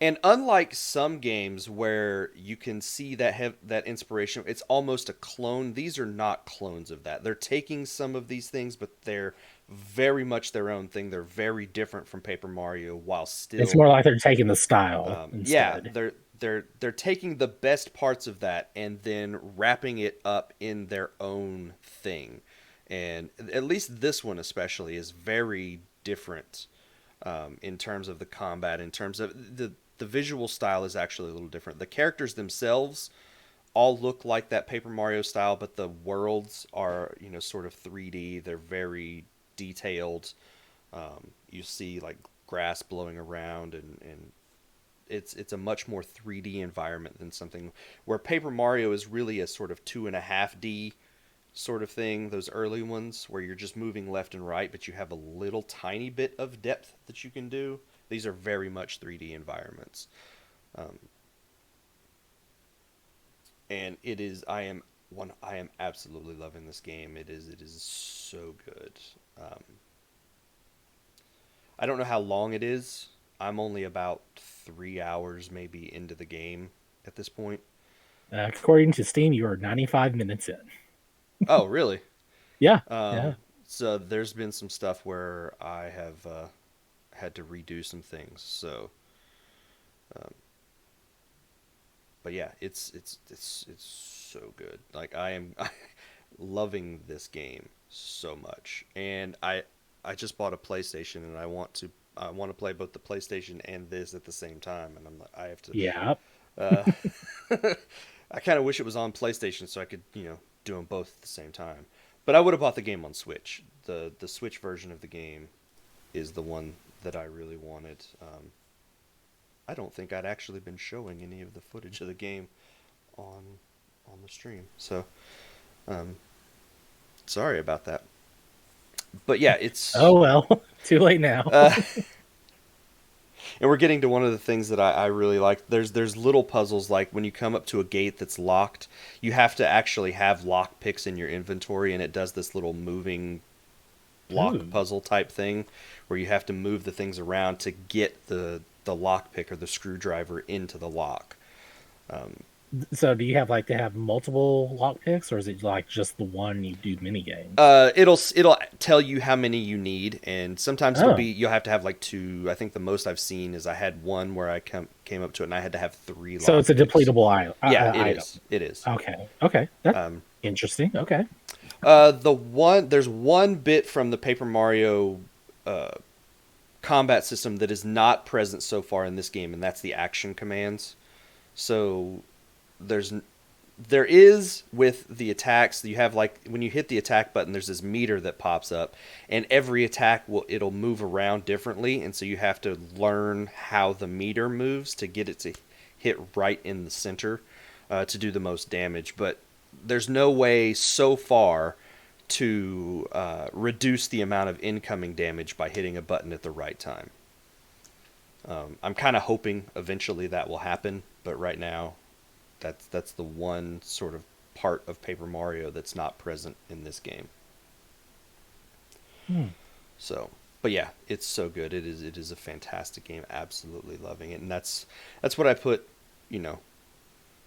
and unlike some games where you can see that inspiration, it's almost a clone. These are not clones of that. They're taking some of these things, but they're very much their own thing. They're very different from Paper Mario, while It's still more like they're taking the style yeah, instead. they're taking the best parts of that and then wrapping it up in their own thing. And at least this one especially is very different in terms of the combat. In terms of the visual style is actually a little different. The characters themselves all look like that Paper Mario style, but the worlds are sort of 3D. They're very detailed. You see like grass blowing around, and it's a much more 3D environment than something where Paper Mario is really a sort of 2.5D sort of thing. Those early ones where you're just moving left and right, but you have a little tiny bit of depth that you can do. These are very much 3D environments, and it is. I am I am absolutely loving this game. It is so good. Um, I don't know how long it is. I'm only about 3 hours maybe into the game at this point. According to Steam, you are 95 minutes in. Oh, really? Yeah, yeah. Um, so there's been some stuff where I have had to redo some things. So, um, but yeah, it's so good. Like I am loving this game so much, and I just bought a PlayStation, and I want to play both the PlayStation and this at the same time, and I'm like I have to. Yeah. Uh, I kind of wish it was on PlayStation so I could do them both at the same time. But I would have bought the game on Switch. The Switch version of the game is the one that I really wanted. I don't think I'd actually been showing any of the footage of the game on the stream. So, um, sorry about that. But yeah, Oh well, too late now. uh, and we're getting to one of the things that I really like. There's little puzzles like when you come up to a gate that's locked, you have to actually have lock picks in your inventory, and it does this little moving block Ooh. puzzle type thing where you have to move the things around to get the lock pick or the screwdriver into the lock. Um, So do you have like to have multiple lockpicks, or is it like just the one you do mini games? it'll tell you how many you need, and sometimes Oh, you'll have to have like two. I think the most I've seen is I had one where I came up to it and I had to have three so lock it's a picks. depletable Yeah, it item. is. It is. Okay, okay, that's Um, interesting. Okay. there's one bit from the Paper Mario uh, combat system that is not present so far in this game, and that's the action commands. So there's there is with the attacks. You have like when you hit the attack button, there's this meter that pops up, and every attack it'll move around differently, and so you have to learn how the meter moves to get it to hit right in the center to do the most damage. But there's no way so far to reduce the amount of incoming damage by hitting a button at the right time. I'm kind of hoping eventually that will happen, but right now, that's the one sort of part of Paper Mario that's not present in this game. Hmm. So, but yeah, it's so good. It is a fantastic game. Absolutely loving it, and that's what I put, you know,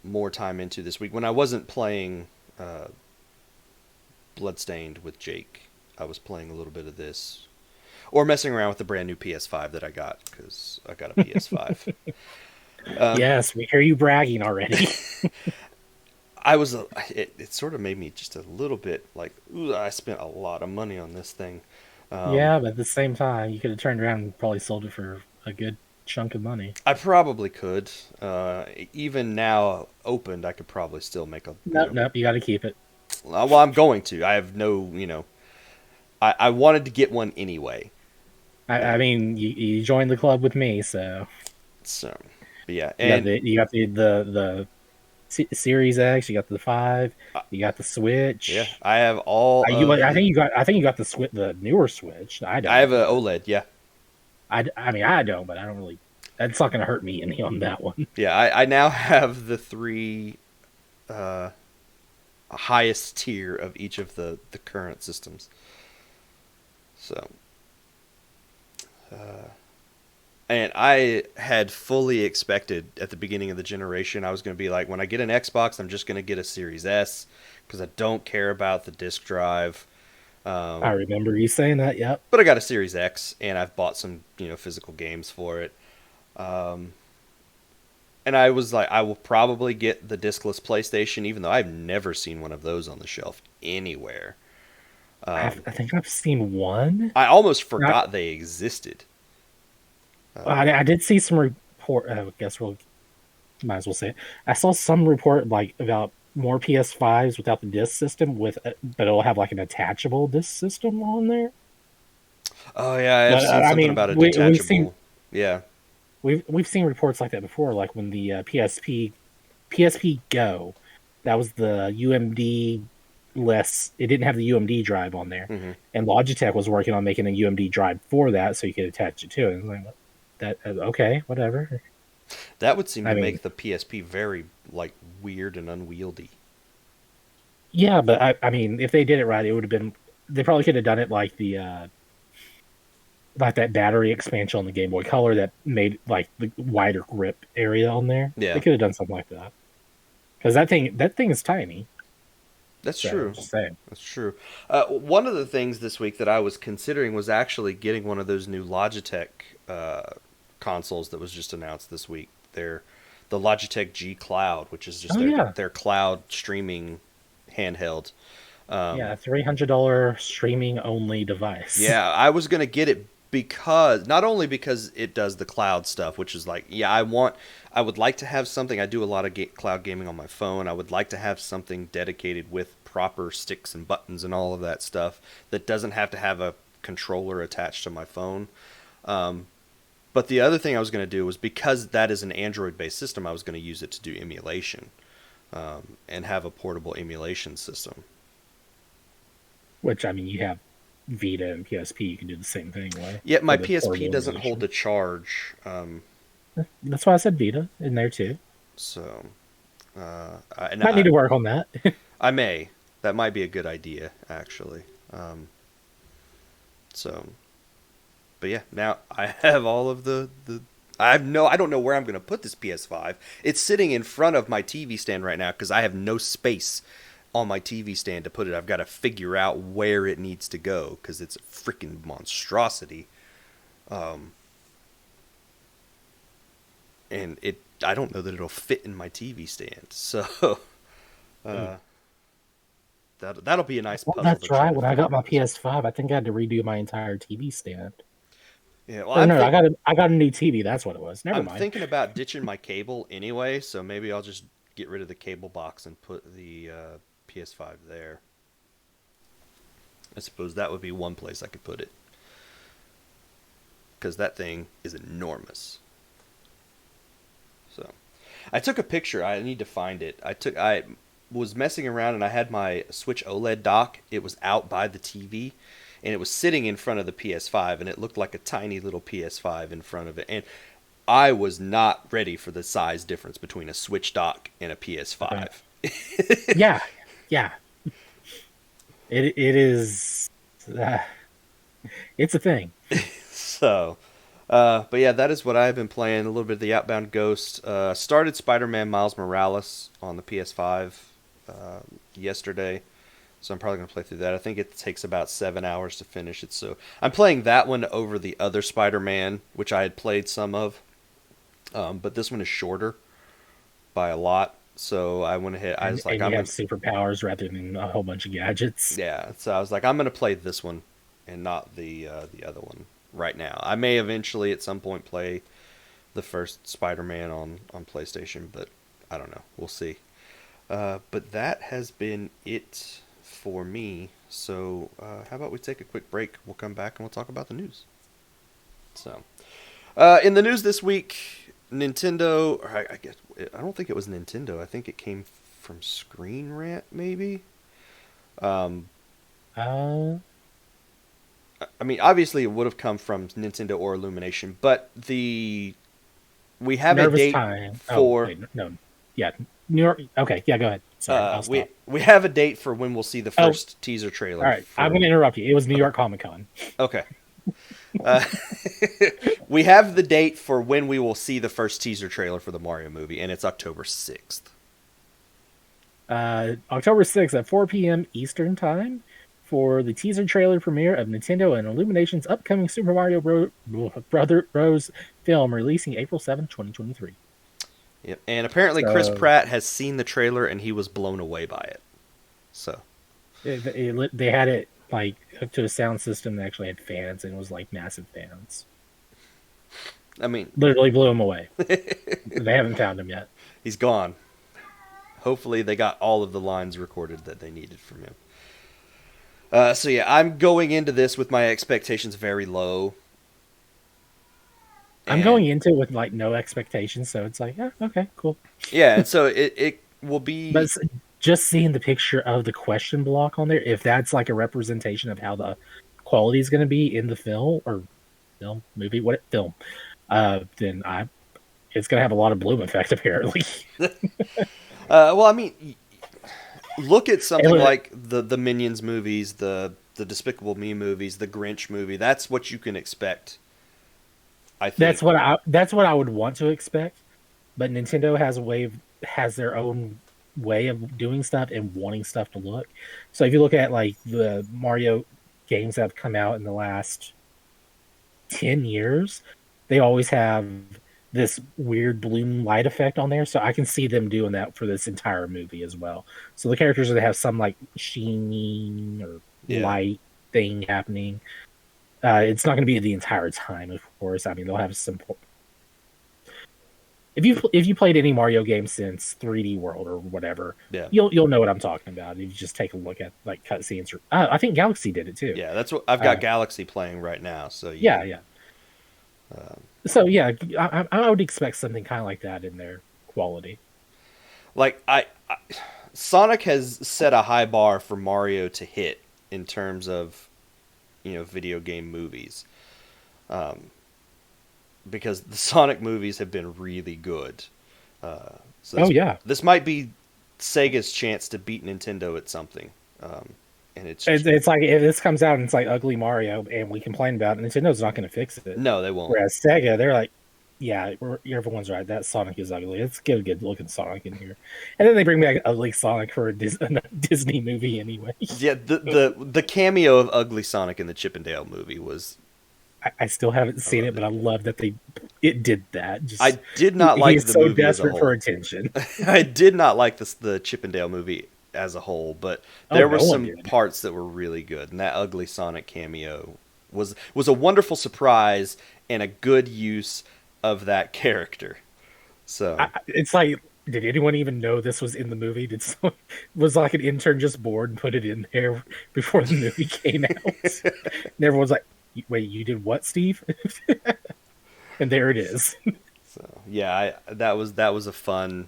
more time into this week. When I wasn't playing uh, Bloodstained with Jake, I was playing a little bit of this, or messing around with the brand new PS5 that I got because I got a PS5. Um, Yes, we hear you bragging already. it sort of made me just a little bit like, ooh, I spent a lot of money on this thing. Um, Yeah, but at the same time, you could have turned around and probably sold it for a good chunk of money. I probably could. Even now opened, I could probably still make a, Nope, nope, you got to keep it. well, I'm going to. I have no, I wanted to get one anyway. I And mean, you joined the club with me, so so, but yeah. you got And Series X, you got the 5, uh, you got the yeah, Switch. I have all of I the, think you got the Switch, the newer Switch. I I have don't. a OLED. Yeah. I mean, I don't, but I don't really. That's not going to hurt me any on that one. Yeah. I now have the three uh, highest tier of each of the current systems. So, uh, and I had fully expected at the beginning of the generation, I was going to be like, when I get an Xbox, I'm just going to get a Series S because I don't care about the disc drive. I Um, remember you saying that. Yep. but I got a Series X, and I've bought some, physical games for it. Um, and I was like, I will probably get the discless PlayStation, even though I've never seen one of those on the shelf anywhere. I think I've seen one. I almost Not, forgot they existed. I did see some report. I guess we'll might as well say it. I saw some report like about more PS5s without the disc system but it'll have like an attachable disc system on there. Oh yeah, I've But seen I something mean, about a we've seen detachable. Yeah. we've seen reports like that before, like when the PSP Go, that was the UMD less. It didn't have the UMD drive on there, Hmm. and Logitech was working on making a UMD drive for that, so you could attach it to it. And like that, okay, whatever. That would seem I to mean, make the PSP very like weird and unwieldy. Yeah, but I mean, if they did it right, it would have been. They probably could have done it like the like that battery expansion on the Game Boy Color that made like the wider grip area on there. They Yeah, could have done something like that because that thing is tiny. that's So true. just saying. That's true. One of the things this week that I was considering was actually getting one of those new Logitech consoles that was just announced this week. They're the Logitech G Cloud, which is just Oh yeah, their cloud streaming handheld. yeah, $300 streaming only device. Yeah, I was gonna get it because not only because it does the cloud stuff, which is like, yeah, I would like to have something. I do a lot of cloud gaming on my phone. I would like to have something dedicated with proper sticks and buttons and all of that stuff that doesn't have to have a controller attached to my phone. Um, but the other thing I was going to do was because that is an Android-based system, I was going to use it to do emulation and have a portable emulation system. Which I mean, you have Vita and PSP. You can do the same thing, right? Yet my For the PSP portable doesn't hold emulation. the charge. That's why I said Vita in there too. So, and Might need to work on that. I may. That might be a good idea, actually. So, but yeah, now I have all of the. I don't know where I'm going to put this PS5. It's sitting in front of my TV stand right now because I have no space on my TV stand to put it. I've got to figure out where it needs to go because it's a freaking monstrosity. And I don't know that it'll fit in my TV stand. So, that'll be a nice Well, puzzle to that's try right. to When I got figure my out. PS5, I think I had to redo my entire TV stand. Yeah, well, Or no, I got a new TV. That's what it was. Never I'm mind. thinking about ditching my cable anyway, so maybe I'll just get rid of the cable box and put the PS5 there. I suppose that would be one place I could put it because that thing is enormous. So, I took a picture. I need to find it. I was messing around and I had my Switch OLED dock. It was out by the TV and it was sitting in front of the PS5 and it looked like a tiny little PS5 in front of it. And I was not ready for the size difference between a Switch dock and a Okay. PS5. Yeah, yeah. It is. Uh, it's a thing. So, but yeah, that is what I've been playing. A little bit of the Outbound Ghost. Started Spider-Man Miles Morales on the PS5 yesterday, so I'm probably gonna play through that. I think it takes about 7 hours to finish it. So I'm playing that one over the other Spider-Man, which I had played some of, but this one is shorter by a lot. So I went ahead. I And, was like, and I'm you have gonna, superpowers rather than a whole bunch of gadgets. yeah. So I was like, I'm gonna play this one and not the other one right now. I may eventually at some point play the first Spider-Man on PlayStation, but I don't know. We'll see. But that has been it for me. So how about we take a quick break? We'll come back and we'll talk about the news. So in the news this week, Nintendo. Or I guess I don't think it was Nintendo. I think it came from Screen Rant, maybe. Um, Uh, I mean, obviously it would have come from Nintendo or Illumination, but we have a Nervous date time. Oh for wait, no. Yeah, New York. Okay, yeah, go ahead. Sorry, I'll we stop. we have a date for when we'll see the Oh, first teaser all trailer right. I'm for. going to interrupt you. It was New York Comic Con. Okay. Uh, we have the date for when we will see the first teaser trailer for the Mario movie, and it's October 6th. October 6th at 4 p.m. Eastern Time for the teaser trailer premiere of Nintendo and Illumination's upcoming Super Mario Bros. Film releasing April 7th, 2023. Yep. And apparently Chris So Pratt has seen the trailer and he was blown away by it. So, they had it like hooked to a sound system that actually had fans and it was like massive fans. I mean, Literally blew him away. They haven't found him yet. he's gone. Hopefully they got all of the lines recorded that they needed from him. So yeah, I'm going into this with my expectations very low. I'm And going into it with like no expectations, so it's like, yeah, okay, cool. yeah, and so it will be. But just seeing the picture of the question block on there, if that's like a representation of how the quality is going to be in the film or film movie, what film, then it's going to have a lot of bloom effect apparently. Well, I mean, look at And something like the Minions movies, the Despicable Me movies, the Grinch movie. That's what you can expect, I think. that's what I would want to expect. But Nintendo has their own way of doing stuff and wanting stuff to look. So if you look at like the Mario games that have come out in the last 10 years, they always have this weird bloom light effect on there. So I can see them doing that for this entire movie as well. So the characters that have some like sheening or Yeah. light thing happening. It's not going to be the entire time, of course. I mean, they'll have some. If you played any Mario game since 3D World or whatever, Yeah. you'll know what I'm talking about. If you just take a look at like cutscenes, or I think Galaxy did it too. Yeah, that's what I've got Galaxy playing right now. So Yeah, yeah. So yeah, I would expect something kind of like that in their quality. like Sonic has set a high bar for Mario to hit in terms of video game movies, because the Sonic movies have been really good. So Oh yeah, this might be Sega's chance to beat Nintendo at something. And it's like if this comes out and it's like ugly Mario, and we complain about it, Nintendo's not going to fix it. no, they won't. Whereas Sega, they're like, yeah, everyone's right. That Sonic is ugly. Let's get a good looking Sonic in here. And then they bring back ugly Sonic for a Disney movie anyway. Yeah, the cameo of Ugly Sonic in the Chippendale movie was. I still haven't seen it, but I love that it did that. Just, I did not like he's the so movie as a desperate whole. for attention. I did not like the Chippendale movie as a whole, but there were some parts that were really good, and that Ugly Sonic cameo was a wonderful surprise and a good use of that character. So It's like, did anyone even know this was in the movie? Was like an intern just bored and put it in there before the movie came out? And everyone's like, "Wait, you did what, Steve?" And there it is. So yeah, that was a fun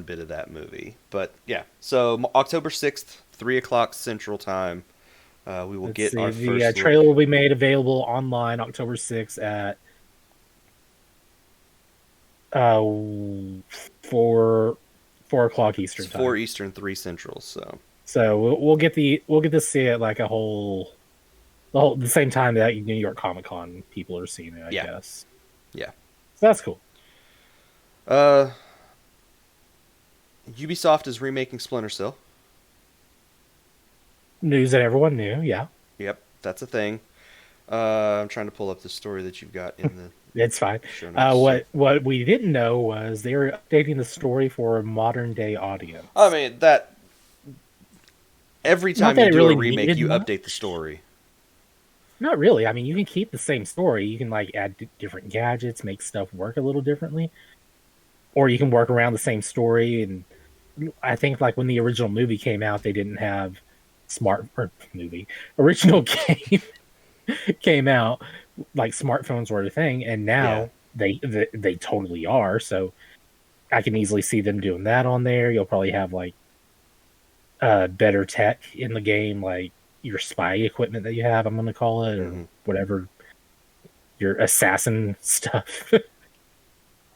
bit of that movie. But yeah, so October 6th, 3 o'clock Central Time, we will get our the first. trailer will be made available online October 6th at 4 o'clock Eastern It's time. 4 Eastern, 3 Central. So we'll get to see it like the same time that New York Comic Con people are seeing it. I guess. Yeah. So that's cool. Ubisoft is remaking Splinter Cell. News that everyone knew. Yeah. Yep, that's a thing. I'm trying to pull up the story that you've got in the. It's fine. Show notes. What we didn't know was they were updating the story for a modern day audience. I mean that. Every time you do really a remake, you much. update the story. Not really. I mean, you can keep the same story. You can like add different gadgets, make stuff work a little differently, or you can work around the same story. And I think like when the original movie came out, they didn't have original game came out, like smartphones were a thing, and now they totally are. So I can easily see them doing that on there. You'll probably have like better tech in the game, like your spy equipment that you have, I'm going to call it, or whatever, your assassin stuff.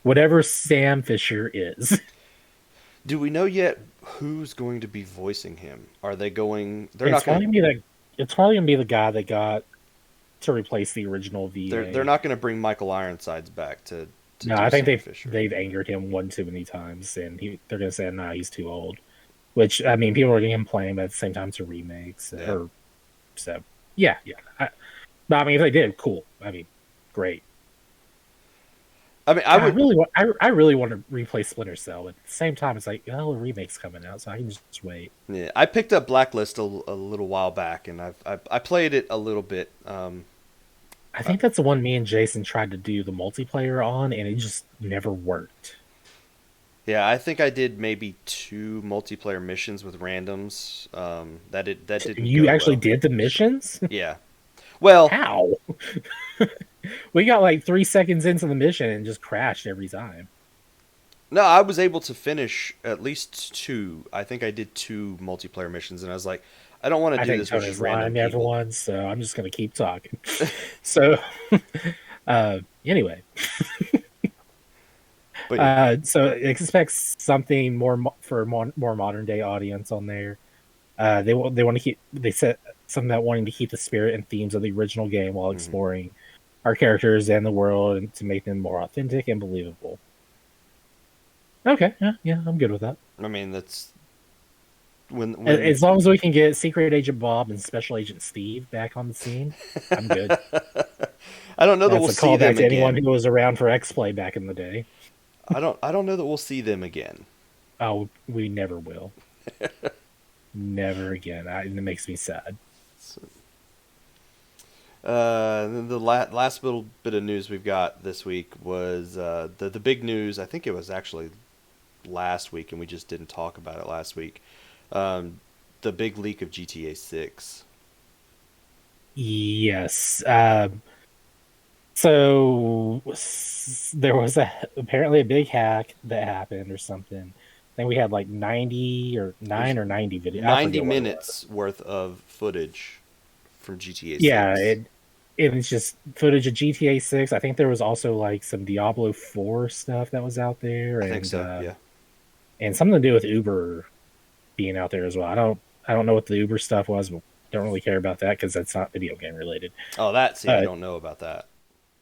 Whatever Sam Fisher is. Do we know yet who's going to be voicing him? Are they going? It's probably going to be the guy that got to replace the original VA. They're not going to bring Michael Ironsides back to no, I think they've angered him one too many times, and they're going to say, "Nah, he's too old." Which, I mean, people are going to complain, but at the same time, it's a remake. So yeah. But I mean, if they did, cool. I mean, great. I mean, I really want to replay Splinter Cell, but at the same time, it's like, oh, a remake's coming out, so I can just wait. Yeah, I picked up Blacklist a little while back, and I played it a little bit. I think that's the one me and Jason tried to do the multiplayer on, and it just never worked. Yeah, I think I did maybe 2 multiplayer missions with randoms. That didn't. You actually did the missions? Yeah. Well, how? We got like 3 seconds into the mission and just crashed every time. No, I was able to finish at least 2. I think I did 2 multiplayer missions, and I was like, I don't want to do this with just random people. Everyone, so I'm just going to keep talking. So, anyway. But yeah. So expect something for a more modern day audience on there. They want to keep they set something that wanting to keep the spirit and themes of the original game while Mhm. exploring our characters and the world and to make them more authentic and believable. Okay, yeah, I'm good with that. I mean, that's when As long as we can get Secret Agent Bob and Special Agent Steve back on the scene, I'm good. I don't know that That's we'll a see callback them to anyone again. who was around for X Play back in the day. I don't know that we'll see them again. Oh, we never will. Never again. It makes me sad. So, then the last little bit of news we've got this week was the big news. I think it was actually last week, and we just didn't talk about it last week. Um, the big leak of GTA 6. Yes. So there was apparently a big hack that happened or something. I think we had like 90 or There's 9 or 90 video. I 90 forget what it was. minutes worth of footage from GTA Yeah, 6. it was just footage of GTA 6. I think there was also like some Diablo 4 stuff that was out there I think so. Yeah. and something to do with Uber being out there as well. I don't know what the Uber stuff was, but don't really care about that because that's not video game related. Oh, that. See, I Uh, don't know about that.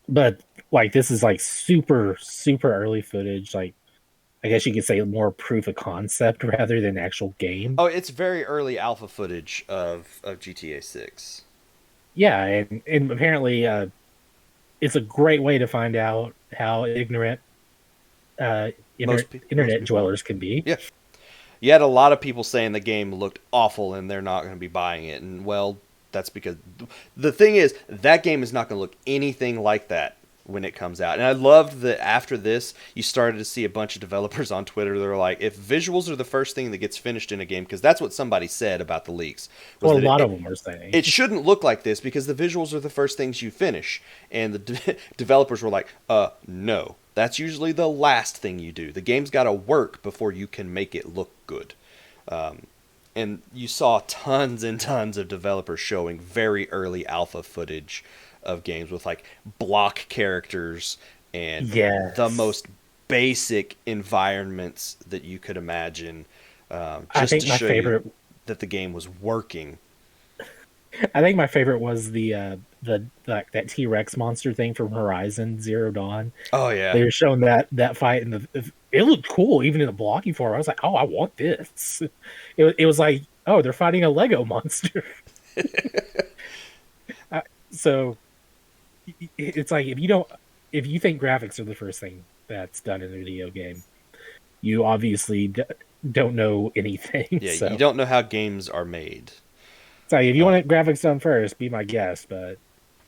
but like this is like super early footage. Like I guess you could say more proof of concept rather than actual game. Oh, it's very early alpha footage of GTA 6. Yeah, and apparently it's a great way to find out how ignorant uh, Most internet people are. dwellers can be. Yeah. You had a lot of people saying the game looked awful and they're not going to be buying it. And, well, that's because the thing is, that game is not going to look anything like that when it comes out. And I loved that after this, you started to see a bunch of developers on Twitter that are like, if visuals are the first thing that gets finished in a game, because that's what somebody said about the leaks, was Well, a that lot of them are saying. it shouldn't look like this because the visuals are the first things you finish. And the developers were like, no. That's usually the last thing you do. The game's got to work before you can make it look good. And you saw tons and tons of developers showing very early alpha footage of games with like block characters and the Yes. most basic environments that you could imagine, I just think to my show you favorite that the game was working. I think my favorite was the like that T-Rex monster thing from Horizon Zero Dawn. Oh yeah. They were showing that fight and it looked cool even in the blocking form. I was like, "Oh, I want this." It was like, "Oh, they're fighting a Lego monster." So it's like if you think graphics are the first thing that's done in a video game, you obviously don't know anything. Yeah, you So don't know how games are made. it's like if you Uh, want graphics done first, be my guest. But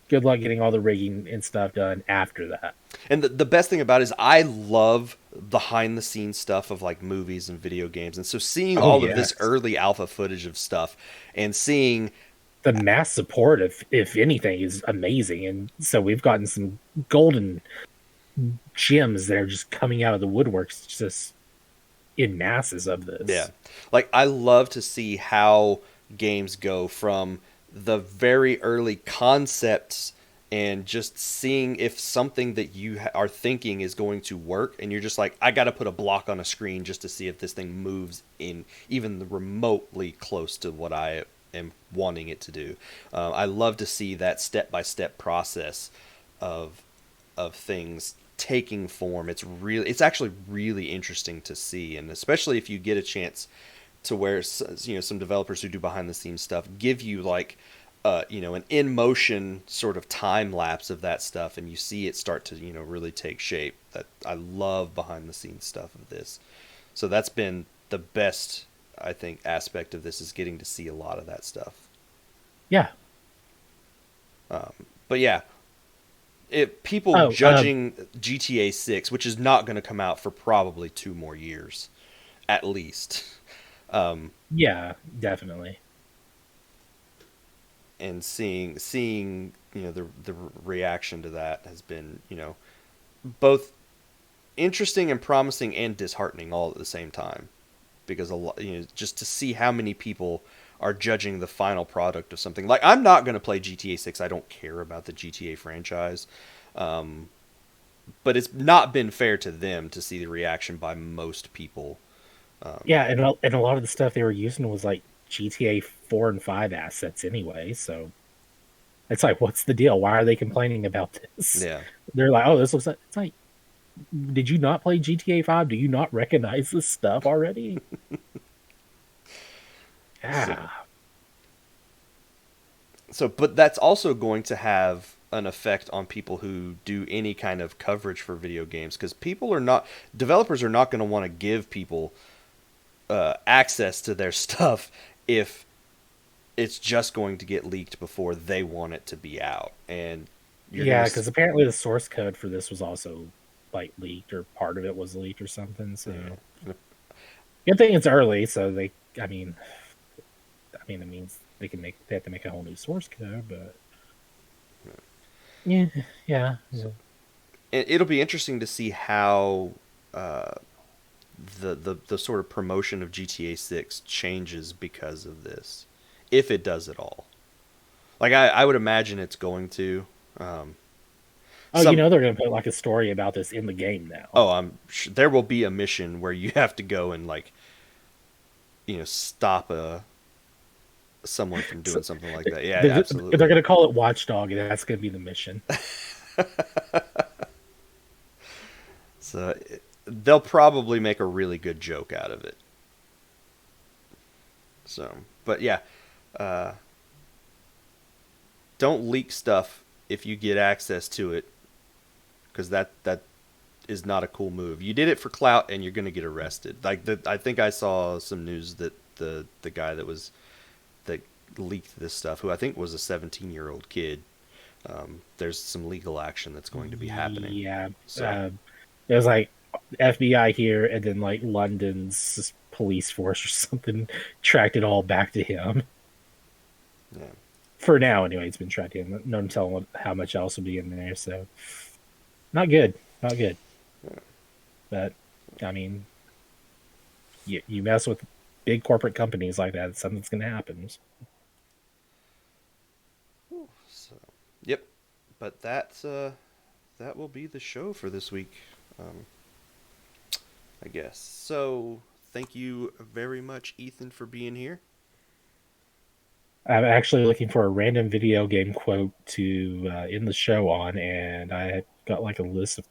good luck getting all the rigging and stuff done after that. And the best thing about it is I love behind the scenes stuff of like movies and video games. And so seeing Oh all of this yes, early alpha footage of stuff and seeing, the mass support, if anything, is amazing. And so we've gotten some golden gems that are just coming out of the woodworks, just in masses of yeah, this. like I love to see how games go from the very early concepts and just seeing if something that you are thinking is going to work and you're just like, I got to put a block on a screen just to see if this thing moves in even remotely close to what I am wanting it to do. I love to see that step by step process of things taking form. It's actually really interesting to see, and especially if you get a chance to where some developers who do behind the scenes stuff give you like an in motion sort of time lapse of that stuff, and you see it start to really take shape. That I love behind the scenes stuff of this. So that's been the best, I think, aspect of this, is getting to see a lot of that stuff. Yeah. But yeah, people Oh, judging GTA 6, which is not going to come out for probably 2 more years, at least. yeah, definitely. And seeing the reaction to that has been both interesting and promising and disheartening all at the same time, because a lot, just to see how many people are judging the final product of something. Like, I'm not going to play GTA 6. I don't care about the GTA franchise. but it's not been fair to them to see the reaction by most people. Yeah, and a lot of the stuff they were using was like GTA 4 and 5 assets anyway. So it's like, what's the deal? Why are they complaining about this? Yeah. They're like, oh, this looks like it's like. Did you not play GTA 5? Do you not recognize this stuff already? Yeah. So, but that's also going to have an effect on people who do any kind of coverage for video games, because developers are not going to want to give people access to their stuff if it's just going to get leaked before they want it to be out. And Yeah, because apparently the source code for this was also like leaked, or part of it was leaked or something. So good thing it's early. So I mean, it means they have to make a whole new source code, but yeah. So, it'll be interesting to see how the sort of promotion of GTA 6 changes because of this, if it does at all. Like I would imagine it's going to. They're going to put like a story about this in the game now. Oh, I'm sure there will be a mission where you have to go and stop someone from doing something like that. Yeah, absolutely. They're going to call it Watchdog, and that's going to be the mission. So they'll probably make a really good joke out of it. So, but yeah, don't leak stuff if you get access to it, because that is not a cool move. You did it for clout, and you're going to get arrested. I think I saw some news that the guy that leaked this stuff, who I think was a 17-year-old kid, there's some legal action that's going to be happening. Yeah, so. There's like FBI here, and then like London's police force or something tracked it all back to him. Yeah. For now, anyway, it's been tracked in. No one telling how much else will be in there, so not good. Yeah. But I mean, you mess with big corporate companies like that, something's going to happen. So, yep. But that will be the show for this week, I guess. So, thank you very much, Ethan, for being here. I'm actually looking for a random video game quote to end the show on, and I got like a list of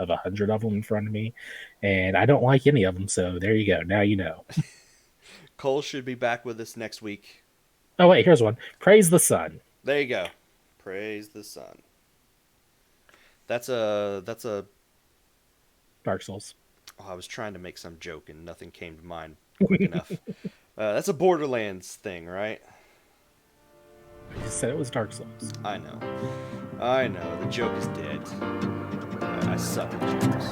100 of them in front of me, and I don't like any of them, so there you go. Now you know. Cole should be back with us next week. Oh, wait, here's one. Praise the sun. There you go. Praise the sun. That's a Dark Souls. Oh, I was trying to make some joke and nothing came to mind quick enough. That's a Borderlands thing, right? I just said it was Dark Souls. I know. The joke is dead. I suck at jokes.